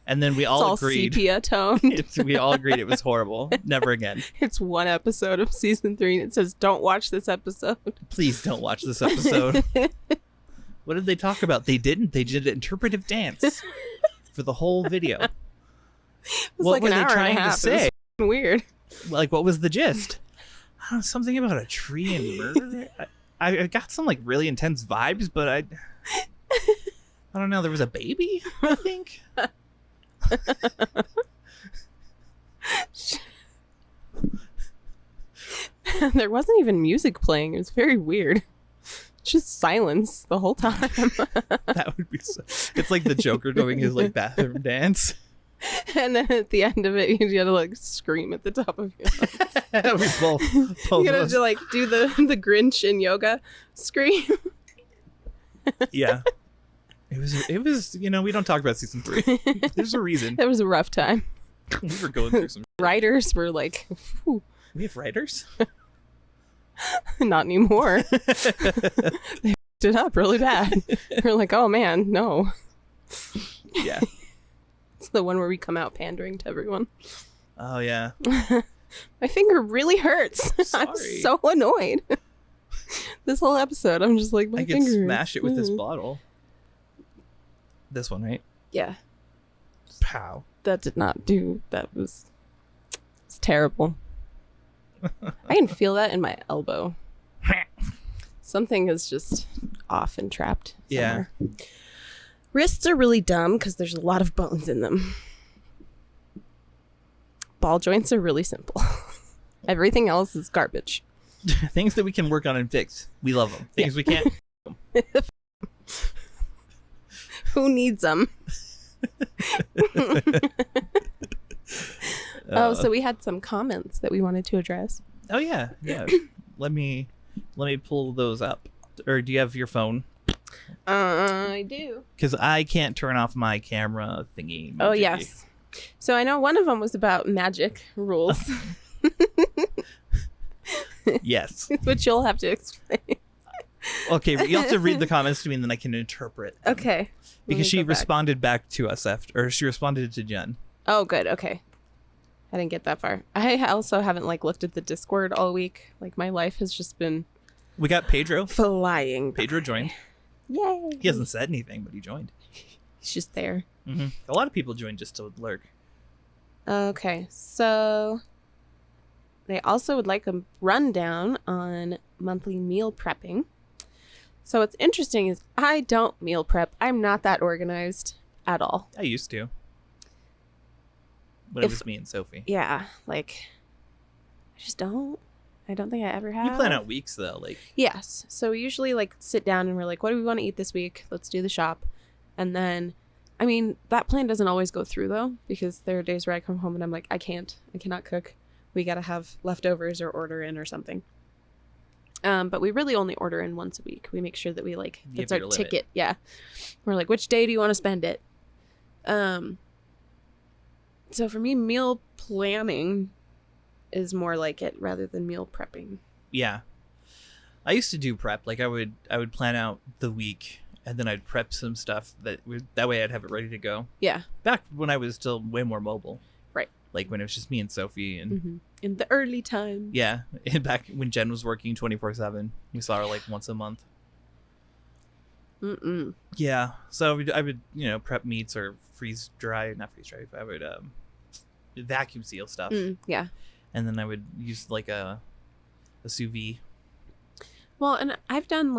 And then we It's all all agreed. sepia tone. We all agreed it was horrible. Never again. It's one episode of season 3 and it says, "Don't watch this episode." Please don't watch this episode. What did they talk about? They didn't. They did an interpretive dance for the whole video. It's What like were an they hour trying and a to half. say? It was f***ing weird. Like, what was the gist? I don't know, something about a tree and murder. I got some like really intense vibes, but I don't know. There was a baby, I think. There wasn't even music playing. It was very weird. Just silence the whole time. That would be so. It's like the Joker doing his like bathroom dance. And then at the end of it, you gotta like scream at the top of your lungs. We both You of gotta us. like do the Grinch in yoga scream. Yeah. It was, you know, we don't talk about season 3. There's a reason. That was a rough time. We were going through some. Writers were like, "Phew, We have writers? not anymore." They f***ed it up really bad. We're like, "Oh man, no." Yeah. It's the one where we come out pandering to everyone. Oh, yeah. My finger really hurts. I'm Sorry. so annoyed. This whole episode, I'm just like, my I could finger smash it with this hurts. bottle. This one, right? Yeah, Pow. that did not do. It's terrible. I can feel that in my elbow. Something is just off and trapped somewhere. Yeah. Wrists are really dumb because there's a lot of bones in them. Ball joints are really simple. Everything else is garbage. Things that we can work on and fix. We love them. Things we can't. Who needs them? So we had some comments that we wanted to address. Oh yeah, yeah. Let me pull those up. Or do you have your phone? I do. Because I can't turn off my camera thingy. Oh, yes. So I know one of them was about magic rules, Yes. which you'll have to explain. Okay, but you'll have to read the comments to me and then I can interpret them. Okay. Because Let she me go back. responded back to us or she responded to Jen. Oh, good. Okay. I didn't get that far. I also haven't looked at the Discord all week. My life has just been We got Pedro. flying. Pedro joined. Yay. He hasn't said anything, but he joined. He's just there. Mm-hmm. A lot of people joined just to lurk. Okay, so they also would like a rundown on monthly meal prepping. So what's interesting is I don't meal prep. I'm not that organized at all. I used to. When it If- was me and Sophie. Yeah, I just don't. I don't think I ever have. You plan out weeks though, Yes. So we usually sit down and we're like, what do we want to eat this week? Let's do the shop. And then, that plan doesn't always go through though, because there are days where I come home and I'm like, I cannot cook. We got to have leftovers or order in or something. But we really only order in once a week. We make sure that we it's our your limit. ticket. Yeah. We're like, which day do you want to spend it? So for me, meal planning is more like it rather than meal prepping. Yeah. I used to do prep. I would plan out the week and then I'd prep some stuff that way I'd have it ready to go. Yeah. Back when I was still way more mobile. Right. When it was just me and Sophie and Mm-hmm. In the early time. yeah, and back when Jen was working 24/7, we saw her once a month. Mm-mm. Yeah, so I would prep meats or not freeze dry. I would vacuum seal stuff, Yeah. and then I would use a sous vide. Well, and I've done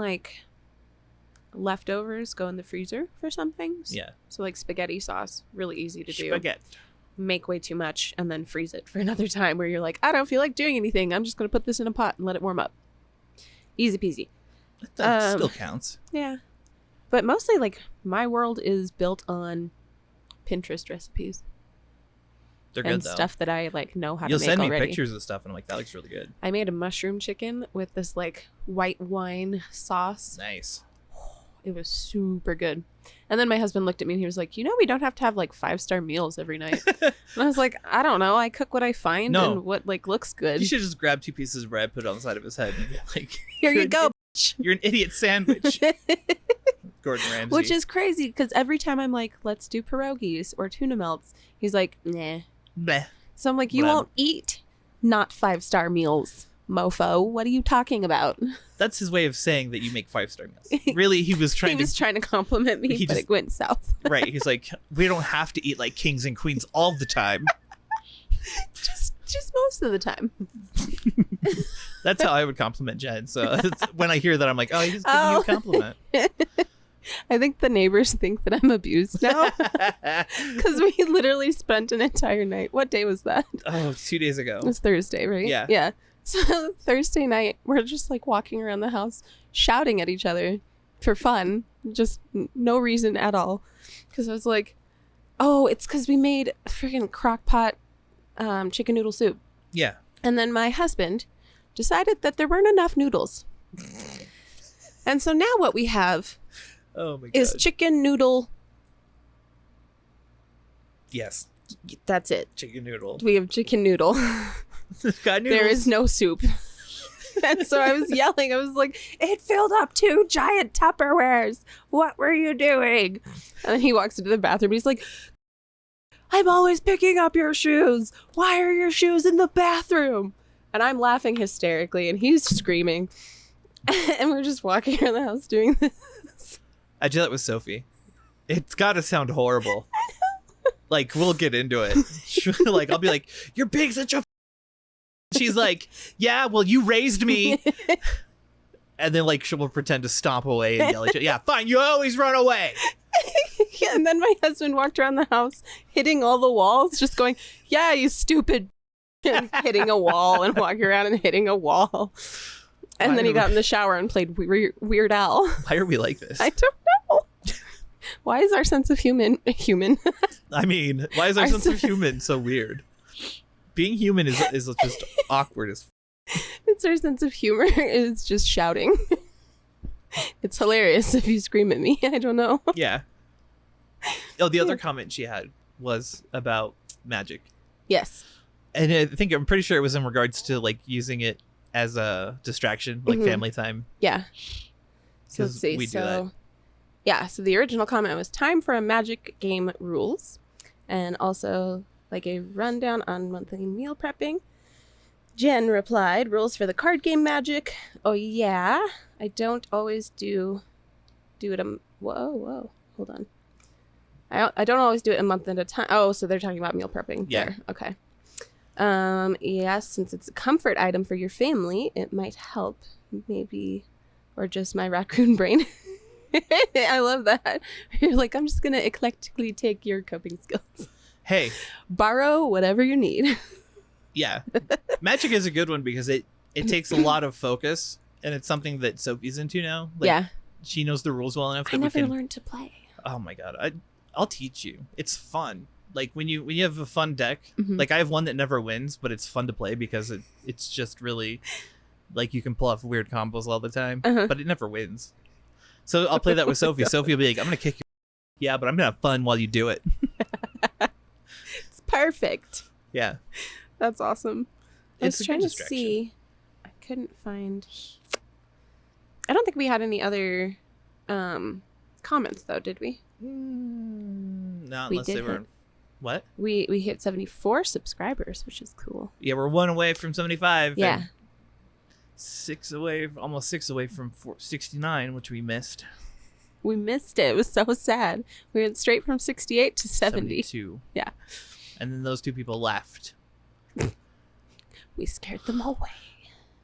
leftovers go in the freezer for some things. Yeah, So spaghetti sauce, really easy to do. spaghetti. Make way too much and then freeze it for another time where you're like, I don't feel like doing anything. I'm just going to put this in a pot and let it warm up. Easy peasy. That still counts. Yeah. But mostly, like, my world is built on Pinterest recipes. They're and good though. Stuff that I, like, know how You'll to make send me already. pictures of stuff, and I'm like, that looks really good. I made a mushroom chicken with this, like, white wine sauce. Nice. It was super good. And then my husband looked at me and he was like, we don't have to have, like, 5-star meals every night. And I was like, I don't know. I cook what I find and what, like, looks good. You should just grab 2 pieces of bread, put it on the side of his head, and be like, Here you go. You're an idiot sandwich. Gordon Ramsay. Which is crazy because every time I'm like, let's do pierogies or tuna melts, he's like, nah. Bleh. So I'm like, you Whatever. won't eat not 5-star meals, mofo. What are you talking about? That's his way of saying that you make 5-star meals. Really, he was trying trying to compliment me, but it went south. Right. He's like, we don't have to eat like kings and queens all the time. just most of the time. That's how I would compliment Jen. So when I hear that, I'm like, oh, he's giving you a compliment. I think the neighbors think that I'm abused now because we literally spent an entire night. What day was that? Oh, 2 days ago. It was Thursday, right? Yeah. Yeah. So Thursday night, we're just like walking around the house shouting at each other for fun. Just no reason at all. Because I was like, oh, it's because we made freaking crock pot chicken noodle soup. Yeah. And then my husband decided that there weren't enough noodles. And so now what we have Oh my god. is chicken noodle. Yes. That's it. Chicken noodle. We have chicken noodle. Got noodles. There is no soup. And so I was yelling. I was like, it filled up 2 giant Tupperwares. What were you doing? And then he walks into the bathroom. He's like, I'm always picking up your shoes. Why are your shoes in the bathroom? And I'm laughing hysterically, and he's screaming. And we're just walking around the house doing this. I do that with Sophie. It's got to sound horrible. Like, we'll get into it. Like, I'll be like, you're being such a she's like, yeah, well, you raised me. And then, like, she'll pretend to stomp away and yell at you. Yeah, fine, you always run away. Yeah, and then my husband walked around the house hitting all the walls, just going, yeah, you stupid, and hitting a wall and walking around and hitting a wall. And then he got in the shower and played Weird Al. Why are we like this? I don't know. Why is our sense of human? I mean, why is our sense of human so weird? Being human is just awkward as It's our sense of humor is just shouting. It's hilarious if you scream at me. I don't know. Yeah. Oh, the other comment she had was about magic. Yes. And I'm pretty sure it was in regards to like using it as a distraction, like family time. Yeah. So 'Cause let's see. we do that. Yeah, so the original comment was time for a magic game rules, and also like a rundown on monthly meal prepping. Jen replied, rules for the card game magic. Oh yeah, I don't always do it whoa, hold on. I don't always do it a month at a time. Oh, so they're talking about meal prepping. Yeah. There. Okay. Yes, since it's a comfort item for your family, it might help, maybe, or just my raccoon brain. I love that. You're like, I'm just gonna eclectically take your coping skills. Hey, Borrow whatever you need. yeah, magic is a good one because it takes a lot of focus, and it's something that Sophie's into now. Like, yeah, she knows the rules well enough that I we never can. learned to play. Oh my god, I'll teach you. It's fun. Like when you have a fun deck. Mhm. Like I have one that never wins, but it's fun to play because it's just really like you can pull off weird combos all the time, but it never wins. So I'll play that with Sophie. Sophie will be like, I'm gonna kick you. Yeah, but I'm gonna have fun while you do it. It's perfect. Yeah. That's awesome. I It's was a good trying to distraction. see. I couldn't find. I don't think we had any other comments though, did we? Not We unless did they were. hit- What? We hit 74 subscribers, which is cool. Yeah, we're 1 away from 75. Yeah. And almost 6 away from 69, which we missed. We missed it. It was so sad. We went straight from 68 to 70. 72. Yeah. And then those 2 people left. We scared them away.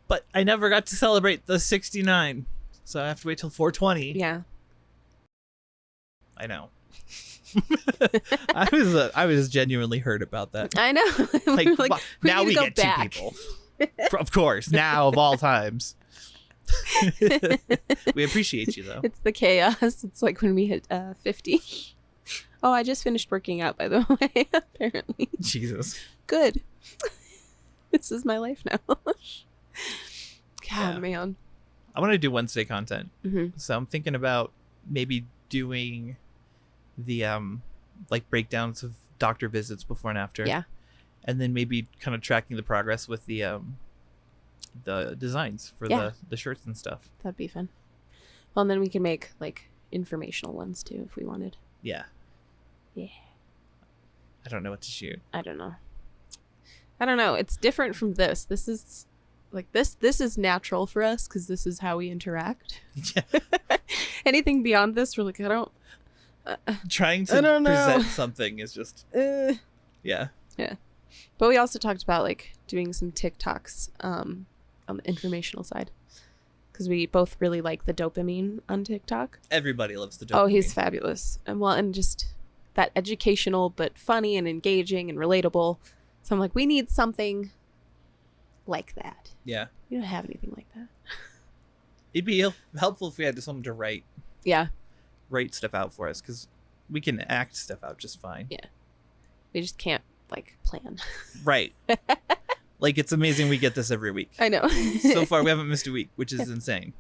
But I never got to celebrate the 69. So I have to wait till 420. Yeah. I know. I was genuinely hurt about that. I know. We Like, were like, we now need we to go get back. 2 people. Of course, now of all times. We appreciate you though. It's the chaos. It's like when we hit 50. Oh, I just finished working out, by the way, apparently. Jesus. Good. This is my life now. God, Yeah. man. I want to do Wednesday content. Mm-hmm. So I'm thinking about maybe doing the like breakdowns of doctor visits before and after. Yeah. And then maybe kind of tracking the progress with the designs for Yeah. the shirts and stuff. That'd be fun. Well, and then we can make like informational ones too if we wanted. Yeah. Yeah. I don't know what to shoot. I don't know. It's different from this. This is like this is natural for us because this is how we interact. Yeah. Anything beyond this, we're like, I don't. Trying I to don't know. present something is just yeah. But we also talked about like doing some TikToks on the informational side because we both really like the dopamine on TikTok. Everybody loves the dopamine. Oh, he's fabulous. And just that educational but funny and engaging and relatable. So I'm like, we need something like that. Yeah. We don't have anything like that. It'd be helpful if we had someone to write Yeah. stuff out for us because we can act stuff out just fine. Yeah. We just can't like plan. Right. Like it's amazing we get this every week. I know. So far we haven't missed a week, which is insane.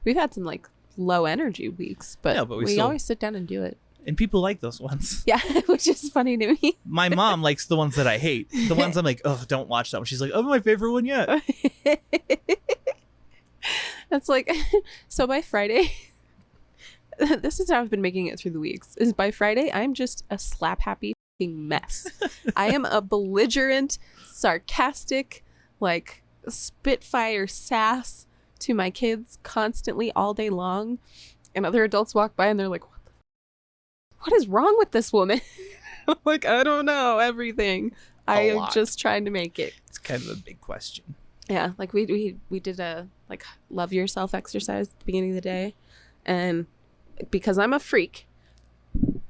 We've had some like low energy weeks, but, Yeah, but we we still- always sit down and do it. And people like those ones. Yeah, which is funny to me. My mom likes the ones that I hate. The ones I'm like, oh, don't watch that one. She's like, oh, my favorite one yet. That's like, so by Friday, this is how I've been making it through the weeks, is by Friday, I'm just a slap happy fucking mess. I am a belligerent, sarcastic, like spitfire sass to my kids constantly all day long. And other adults walk by and they're like, what is wrong with this woman? I'm like, I don't know, everything. I am lot. just trying to make it. It's kind of a big question. Yeah, like we did a like love yourself exercise at the beginning of the day, and because I'm a freak,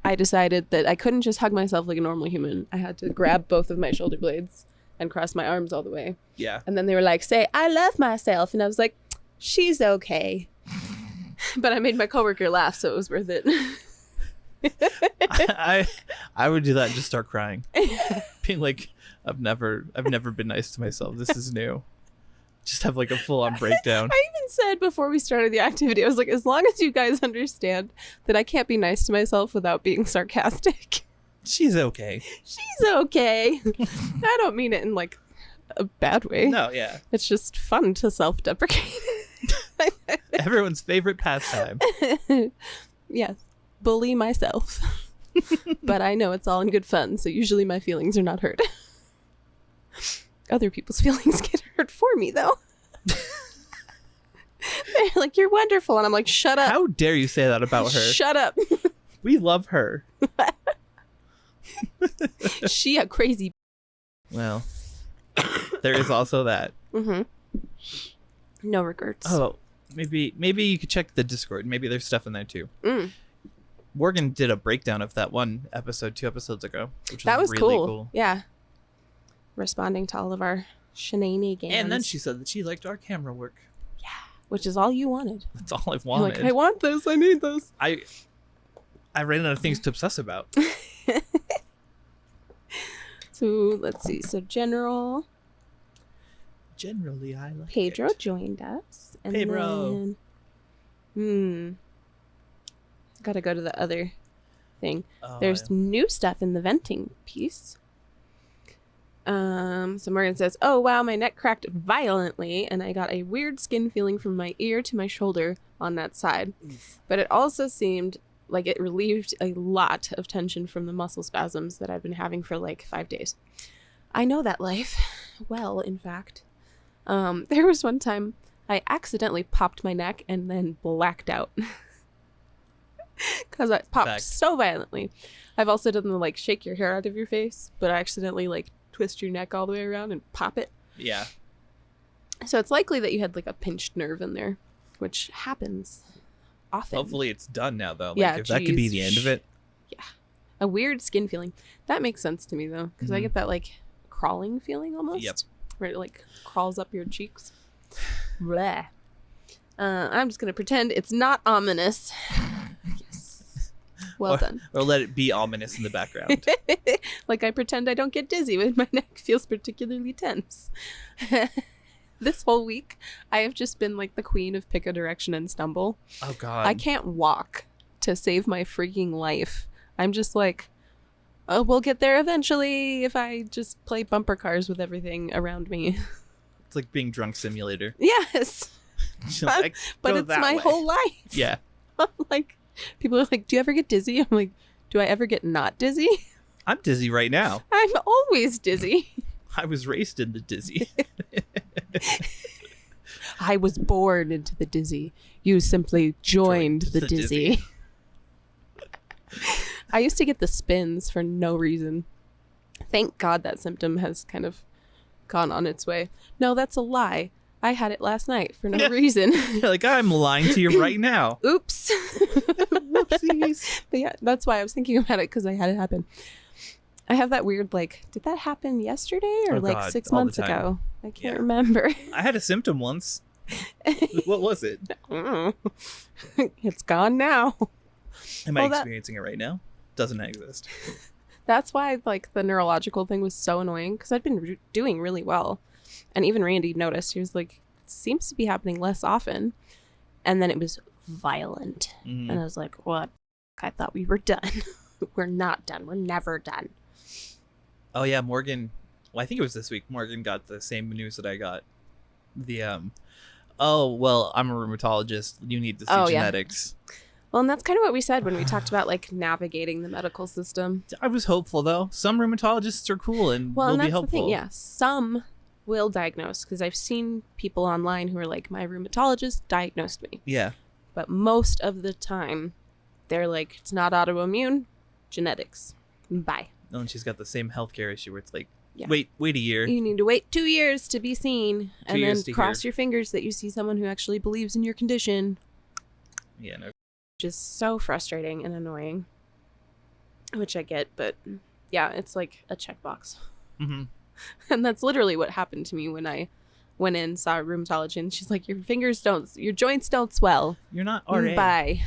I decided that I couldn't just hug myself like a normal human. I had to grab both of my shoulder blades and cross my arms all the way. Yeah. And then they were like, "Say I love myself," and I was like, "She's okay." But I made my coworker laugh, so it was worth it. I would do that and just start crying. Being like, I've never been nice to myself. This is new. Just have like a full on breakdown. I even said before we started the activity, I was like, as long as you guys understand that I can't be nice to myself without being sarcastic. She's okay. She's okay. I don't mean it in like a bad way. No, yeah. It's just fun to self-deprecate. Everyone's favorite pastime. Yes. Bully myself. But I know it's all in good fun, so usually my feelings are not hurt. Other people's feelings get hurt for me, though. They're like, you're wonderful. And I'm like, shut up. How dare you say that about her? Shut up. We love her. She a crazy. Well, there is also that. Mm-hmm. No regrets. Oh, maybe you could check the Discord. Maybe there's stuff in there too. Mm. Morgan did a breakdown of that one episode 2 episodes ago, which That was really cool. Yeah. Responding to all of our shenanigans. And then she said that she liked our camera work. Which is all you wanted. That's all I've You're wanted. like, I want this. I need this. I ran out of things to obsess about. So let's see. So General Generally, I like Pedro it. joined us. And Pedro. Then, gotta go to the other thing. Oh, There's new stuff in the venting piece. So Morgan says, "Oh wow, my neck cracked violently, and I got a weird skin feeling from my ear to my shoulder on that side. But it also seemed like it relieved a lot of tension from the muscle spasms that I've been having for like 5 days. I know that life well, in fact. There was one time I accidentally popped my neck and then blacked out because I popped Facts. so violently. I've also done the like shake your hair out of your face, but I accidentally like twist your neck all the way around and pop it. Yeah. So it's likely that you had like a pinched nerve in there, which happens often. Hopefully it's done now, though. Like, Yeah, if that could be geez. the end of it. A weird skin feeling. That makes sense to me though, because I Mhm. get that like crawling feeling almost. Yep. Where it like crawls up your cheeks. Bleh. I'm just going to pretend it's not ominous. Yes. Well done. Or let it be ominous in the background. Like I pretend I don't get dizzy when my neck feels particularly tense. This whole week, I have just been like the queen of pick a direction and stumble. Oh, God. I can't walk to save my freaking life. I'm just like, oh, we'll get there eventually if I just play bumper cars with everything around me. It's like being drunk simulator. Yes. Like, But go it's that my way. whole life. Yeah. Like, people are like, do you ever get dizzy? I'm like, do I ever get not dizzy? I'm dizzy right now. I'm always dizzy. I was raised in the dizzy. I was born into the dizzy. You simply joined the dizzy. I used to get the spins for no reason. Thank God that symptom has kind of gone on its way. No, that's a lie. I had it last night for no reason. You're like, I'm lying to you right now. Oops. Whoopsies. But yeah, that's why I was thinking about it, because I had it happen. I have that weird, like, did that happen yesterday or Oh, like God, 6 all the months time. ago? I can't Yeah. remember. I had a symptom once. What was it? It's gone now. Am I Well, that- experiencing it right now? Doesn't exist. That's why, like, the neurological thing was so annoying, because I'd been doing really well. And even Randy noticed. He was like, it seems to be happening less often. And then it was violent. Mhm. And I was like, what? I thought we were done. We're not done. We're never done. Oh yeah, Morgan. Well, I think it was this week. Morgan got the same news that I got. The oh well, I'm a rheumatologist. You need to see Oh, yeah. genetics. Well, and that's kind of what we said when we talked about, like, navigating the medical system. I was hopeful though. Some rheumatologists are cool and Well, will and be that's helpful. the thing. Yeah, some will diagnose, because I've seen people online who are like, my rheumatologist diagnosed me. Yeah. But most of the time, they're like, it's not autoimmune, genetics. Bye. And she's got the same healthcare issue where it's like, Yeah. wait a year. You need to wait 2 years to be seen, and years then to cross hear. your fingers that you see someone who actually believes in your condition. Yeah, no. Which is so frustrating and annoying. Which I get, but yeah, it's like a checkbox. Mm-hmm. And that's literally what happened to me when I went in, saw a rheumatologist, and she's like, your joints don't swell. You're not RA. Bye.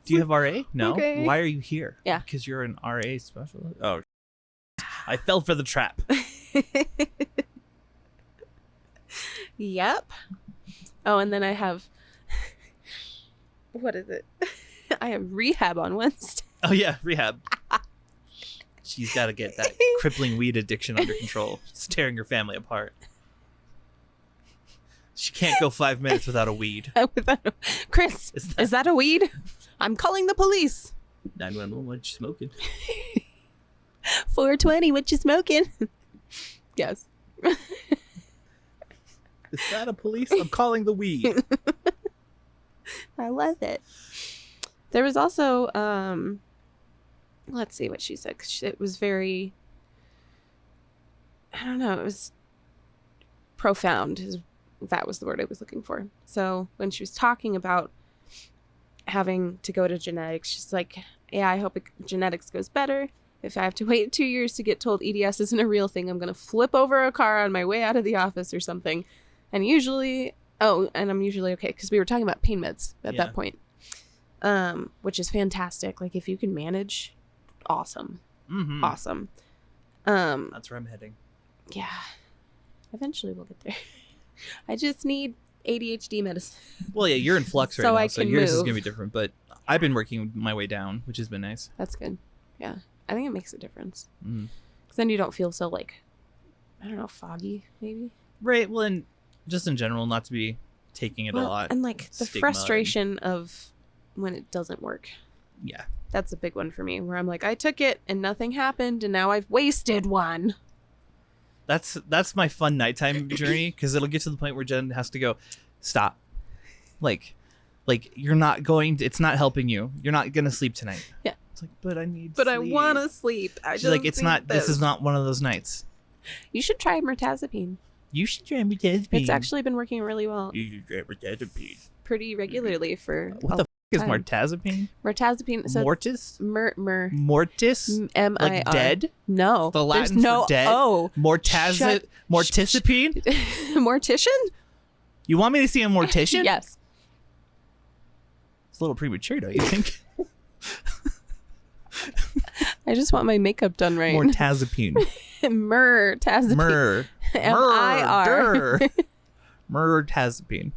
Do you have RA? No. Okay. Why are you here? Yeah. Because you're an RA specialist. Oh, I fell for the trap. Yep. Oh, and then I have, what is it? I have rehab on Wednesday. Oh yeah, rehab. She's got to get that crippling weed addiction under control. It's tearing her family apart. She can't go 5 minutes without a weed. Chris, Is is that a weed? I'm calling the police. 911, what you smoking? 420, what you smoking? Yes. Is that a police? I'm calling the weed. I love it. There was also, let's see what she said. 'Cause it was very, I don't know, it was profound. That was the word I was looking for. So when she was talking about having to go to genetics, she's like, yeah, I hope genetics goes better. If I have to wait 2 years to get told EDS isn't a real thing, I'm going to flip over a car on my way out of the office or something. And usually, and I'm usually okay, because we were talking about pain meds at Yeah. that point, which is fantastic. Like, if you can manage, awesome. Mm-hmm. Awesome. That's where I'm heading. Yeah. Eventually we'll get there. I just need ADHD medicine. Well, yeah, you're in flux right So now, I so can yours is move. going to be different. But I've been working my way down, which has been nice. That's good. Yeah. I think it makes a difference. Mm. Because then you don't feel so, like, I don't know, foggy, maybe? Right. Well, and just in general, not to be taking it a lot. And, like, the stigma frustration of when it doesn't work. Yeah. That's a big one for me, where I'm like, I took it and nothing happened, and now I've wasted one. That's my fun nighttime journey, because it'll get to the point where Jen has to go, stop. Like you're not going to, it's not helping you. You're not going to sleep tonight. Yeah. It's like, but I need But sleep. I want to sleep. She's like, it's not, this is not one of those nights. You should try mirtazapine. You should try mirtazapine. It's actually been working really well, You should try mirtazapine. pretty regularly for What a the f*** is time. mirtazapine? Mirtazapine. So Mortis? Mortis. Mortis? M-I-R. Like dead? No. The Latin There's no for dead? Oh. Mortizapine? Mortician? You want me to see a mortician? Yes. It's a little premature, don't you think? I just want my makeup done right. More tazapine. Tazapine. Myrrh. M-I-R. Tazapine.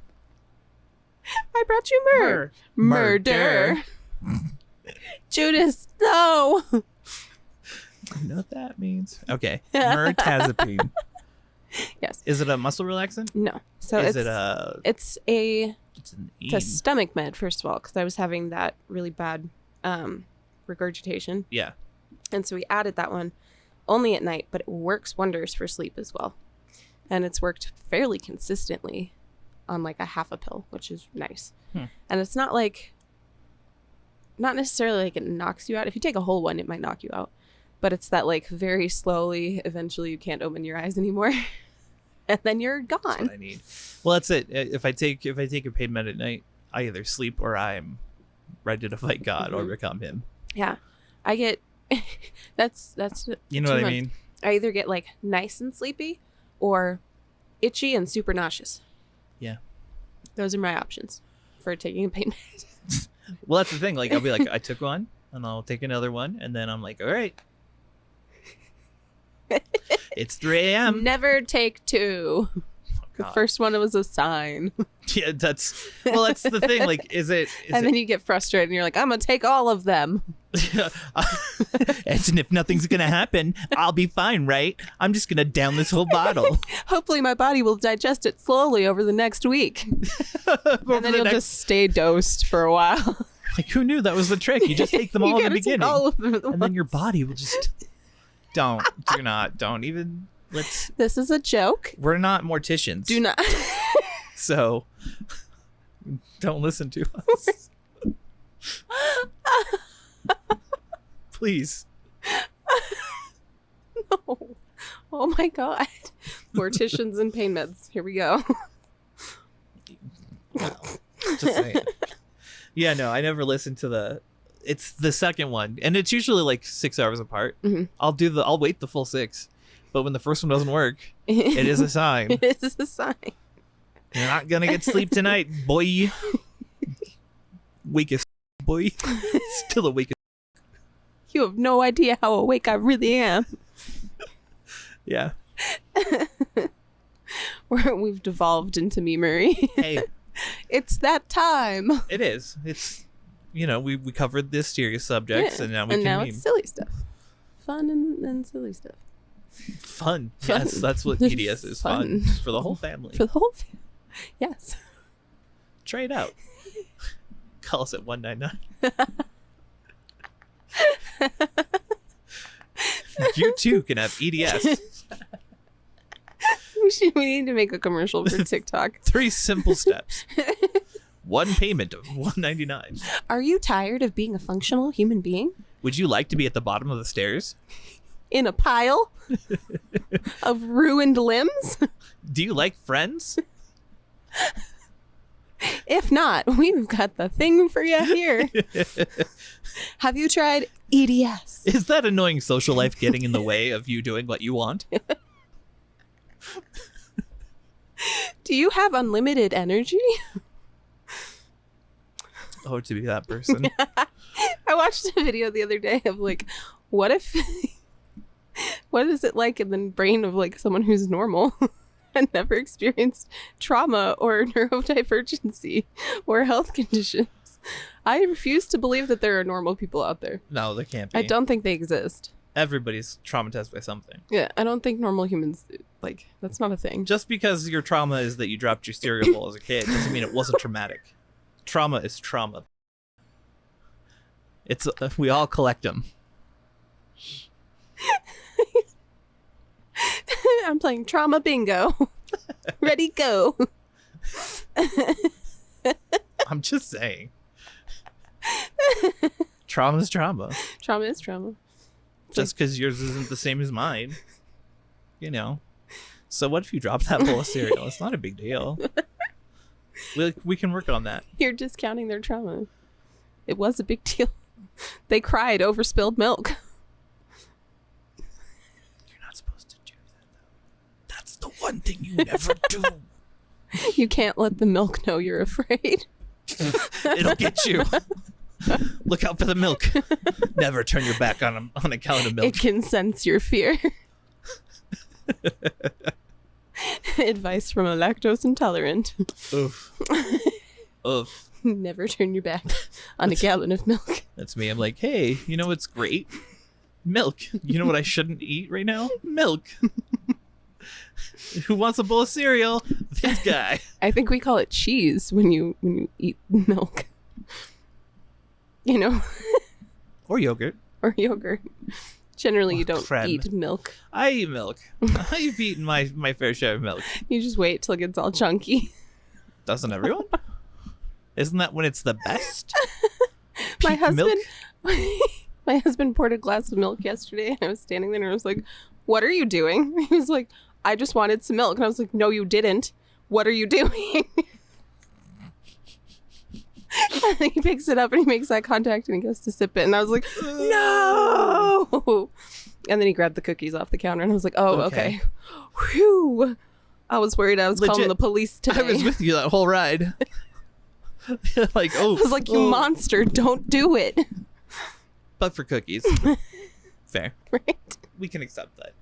I brought you myrrh. Murder. Judas, no. You know what that means? Okay. Tazapine. Yes. Is it a muscle relaxant? No. So Is it's it a... it's a It's an it's a stomach med, first of all, because I was having that really bad regurgitation. Yeah. And so we added that one only at night, but it works wonders for sleep as well. And it's worked fairly consistently on like a half a pill, which is nice. And it's not necessarily like it knocks you out. If you take a whole one, it might knock you out. But it's that like very slowly, eventually you can't open your eyes anymore. And then you're gone. That's what I need. Well, that's it. If I take a pain med at night, I either sleep or I'm ready to fight God or become him. Yeah. I get that's You know what I mean? I either get like nice and sleepy or itchy and super nauseous. Yeah. Those are my options for taking a pain med. Well, that's the thing. Like, I'll be like, I took one, and I'll take another one, and then I'm like, all right. It's 3 a.m. Never take two. The God. first one was a sign. Yeah, that's the thing. Like, Then you get frustrated and you're like, I'm going to take all of them. And if nothing's going to happen, I'll be fine, right? I'm just going to down this whole bottle. Hopefully my body will digest it slowly over the next week. And then you'll just stay dosed for a while. Like, who knew that was the trick? You just take them all You in the gotta take beginning. all of them at And then once. your body will just... Don't even... This is a joke. We're not morticians. Do not. So, don't listen to us. Please. No. Oh my God. Morticians and pain meds. Here we go. Just saying. Yeah, no, I never listened to it's the second one, and it's usually like 6 hours apart. Mhm. I'll wait the full 6, but when the first one doesn't work, it is a sign. It is a sign. You're not gonna get sleep tonight, boy. Weak as boy. Still awake as... You have no idea how awake I really am. Yeah. We've devolved into memery. Hey, It's that time. it is. It's, we covered the serious subjects, and now we can meme. It's silly stuff. Fun and silly stuff. Fun. Fun. Yes, that's what EDS is. Fun. For the whole family. For the whole family. Yes. Try it out. Call us at 199. You too can have EDS. We need to make a commercial for TikTok. 3 simple steps. 1 payment of $199. Are you tired of being a functional human being? Would you like to be at the bottom of the stairs? In a pile of ruined limbs? Do you like Friends? If not, we've got the thing for you here. Have you tried EDS? Is that annoying social life getting in the way of you doing what you want? Do you have unlimited energy? Oh, to be that person. I watched a video the other day of like, what is it like in the brain of like someone who's normal and never experienced trauma or neurodivergency or health conditions? I refuse to believe that there are normal people out there. No, there can't be. I don't think they exist. Everybody's traumatized by something. Yeah, I don't think normal humans, like, that's not a thing. Just because your trauma is that you dropped your cereal bowl as a kid doesn't mean it wasn't traumatic. Trauma is trauma. It's we all collect them. I'm playing trauma bingo. Ready, go. I'm just saying. Trauma is trauma. Trauma is trauma. Just because yours isn't the same as mine. So what if you drop that bowl of cereal? It's not a big deal. We can work on that. You're discounting their trauma. It was a big deal. They cried over spilled milk. You're not supposed to do that, though. That's the one thing you never do. You can't let the milk know you're afraid. It'll get you. Look out for the milk. Never turn your back on a gallon of milk. It can sense your fear. Advice from a lactose intolerant. Oof. Oof. Never turn your back on a gallon of milk. That's me. I'm like, hey, you know what's great? Milk. You know what I shouldn't eat right now? Milk. Who wants a bowl of cereal? This guy. I think we call it cheese when you eat milk. You know? Or yogurt. Or yogurt. Generally, you don't Creme. eat milk. I eat milk. I've eaten my fair share of milk. You just wait till it gets all chunky. Doesn't everyone? Isn't that when it's the best? My Peak husband milk? my husband poured a glass of milk yesterday, and I was standing there and I was like, what are you doing? He was like, I just wanted some milk. And I was like, no, you didn't. What are you doing? And then he picks it up and he makes eye contact and he goes to sip it. And I was like, no. And then he grabbed the cookies off the counter and I was like, oh, okay. Whew. I was worried I was calling Legit. the police today. I was with you that whole ride. Like, oh. I was like, you monster, don't do it. But for cookies. Fair. Right? We can accept that.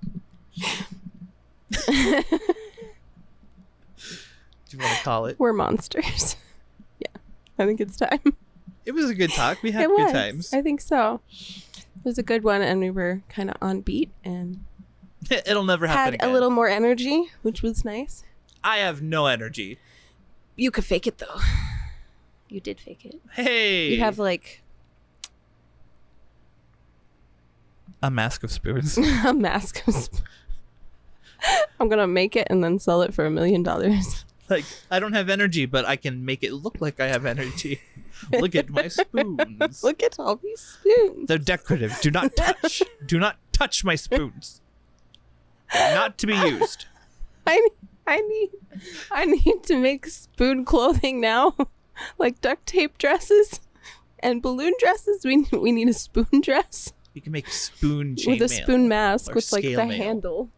Do you want to call it? We're monsters. Yeah. I think it's time. It was a good talk. We had It good was. times. I think so. It was a good one and we were kind of on beat and It'll never happen had again. a little more energy, which was nice. I have no energy. You could fake it though. You did fake it. Hey. You have like a mask of spoons. a mask of I'm gonna make it and then sell it for $1 million. Like, I don't have energy, but I can make it look like I have energy. Look at my spoons. Look at all these spoons. They're decorative. Do not touch. Do not touch my spoons. They're not to be used. I need to make spoon clothing now. Like duct tape dresses and balloon dresses. We need a spoon dress You can make spoon with a chainmail spoon mask or with like the scale mail. handle.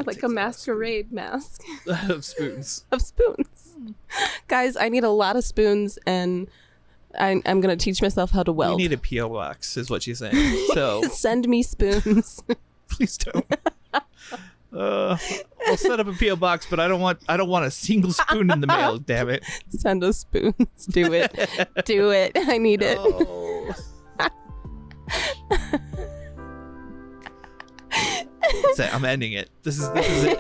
Like a masquerade mask of spoons. of spoons. Guys, I need a lot of spoons and I'm going to teach myself how to We weld. need a P.O. box, is what she's saying. So Send me spoons. please don't. I'll set up a P.O. box, but I don't want a single spoon in the mail. Damn it! Send us spoons. Do it. Do it. I need it. Oh. That's it. I'm ending it. This is it.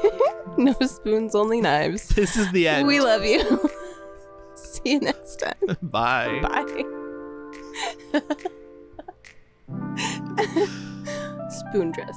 No spoons, only knives. This is the end. We love you. See you next time. Bye. Bye. Spoon dress.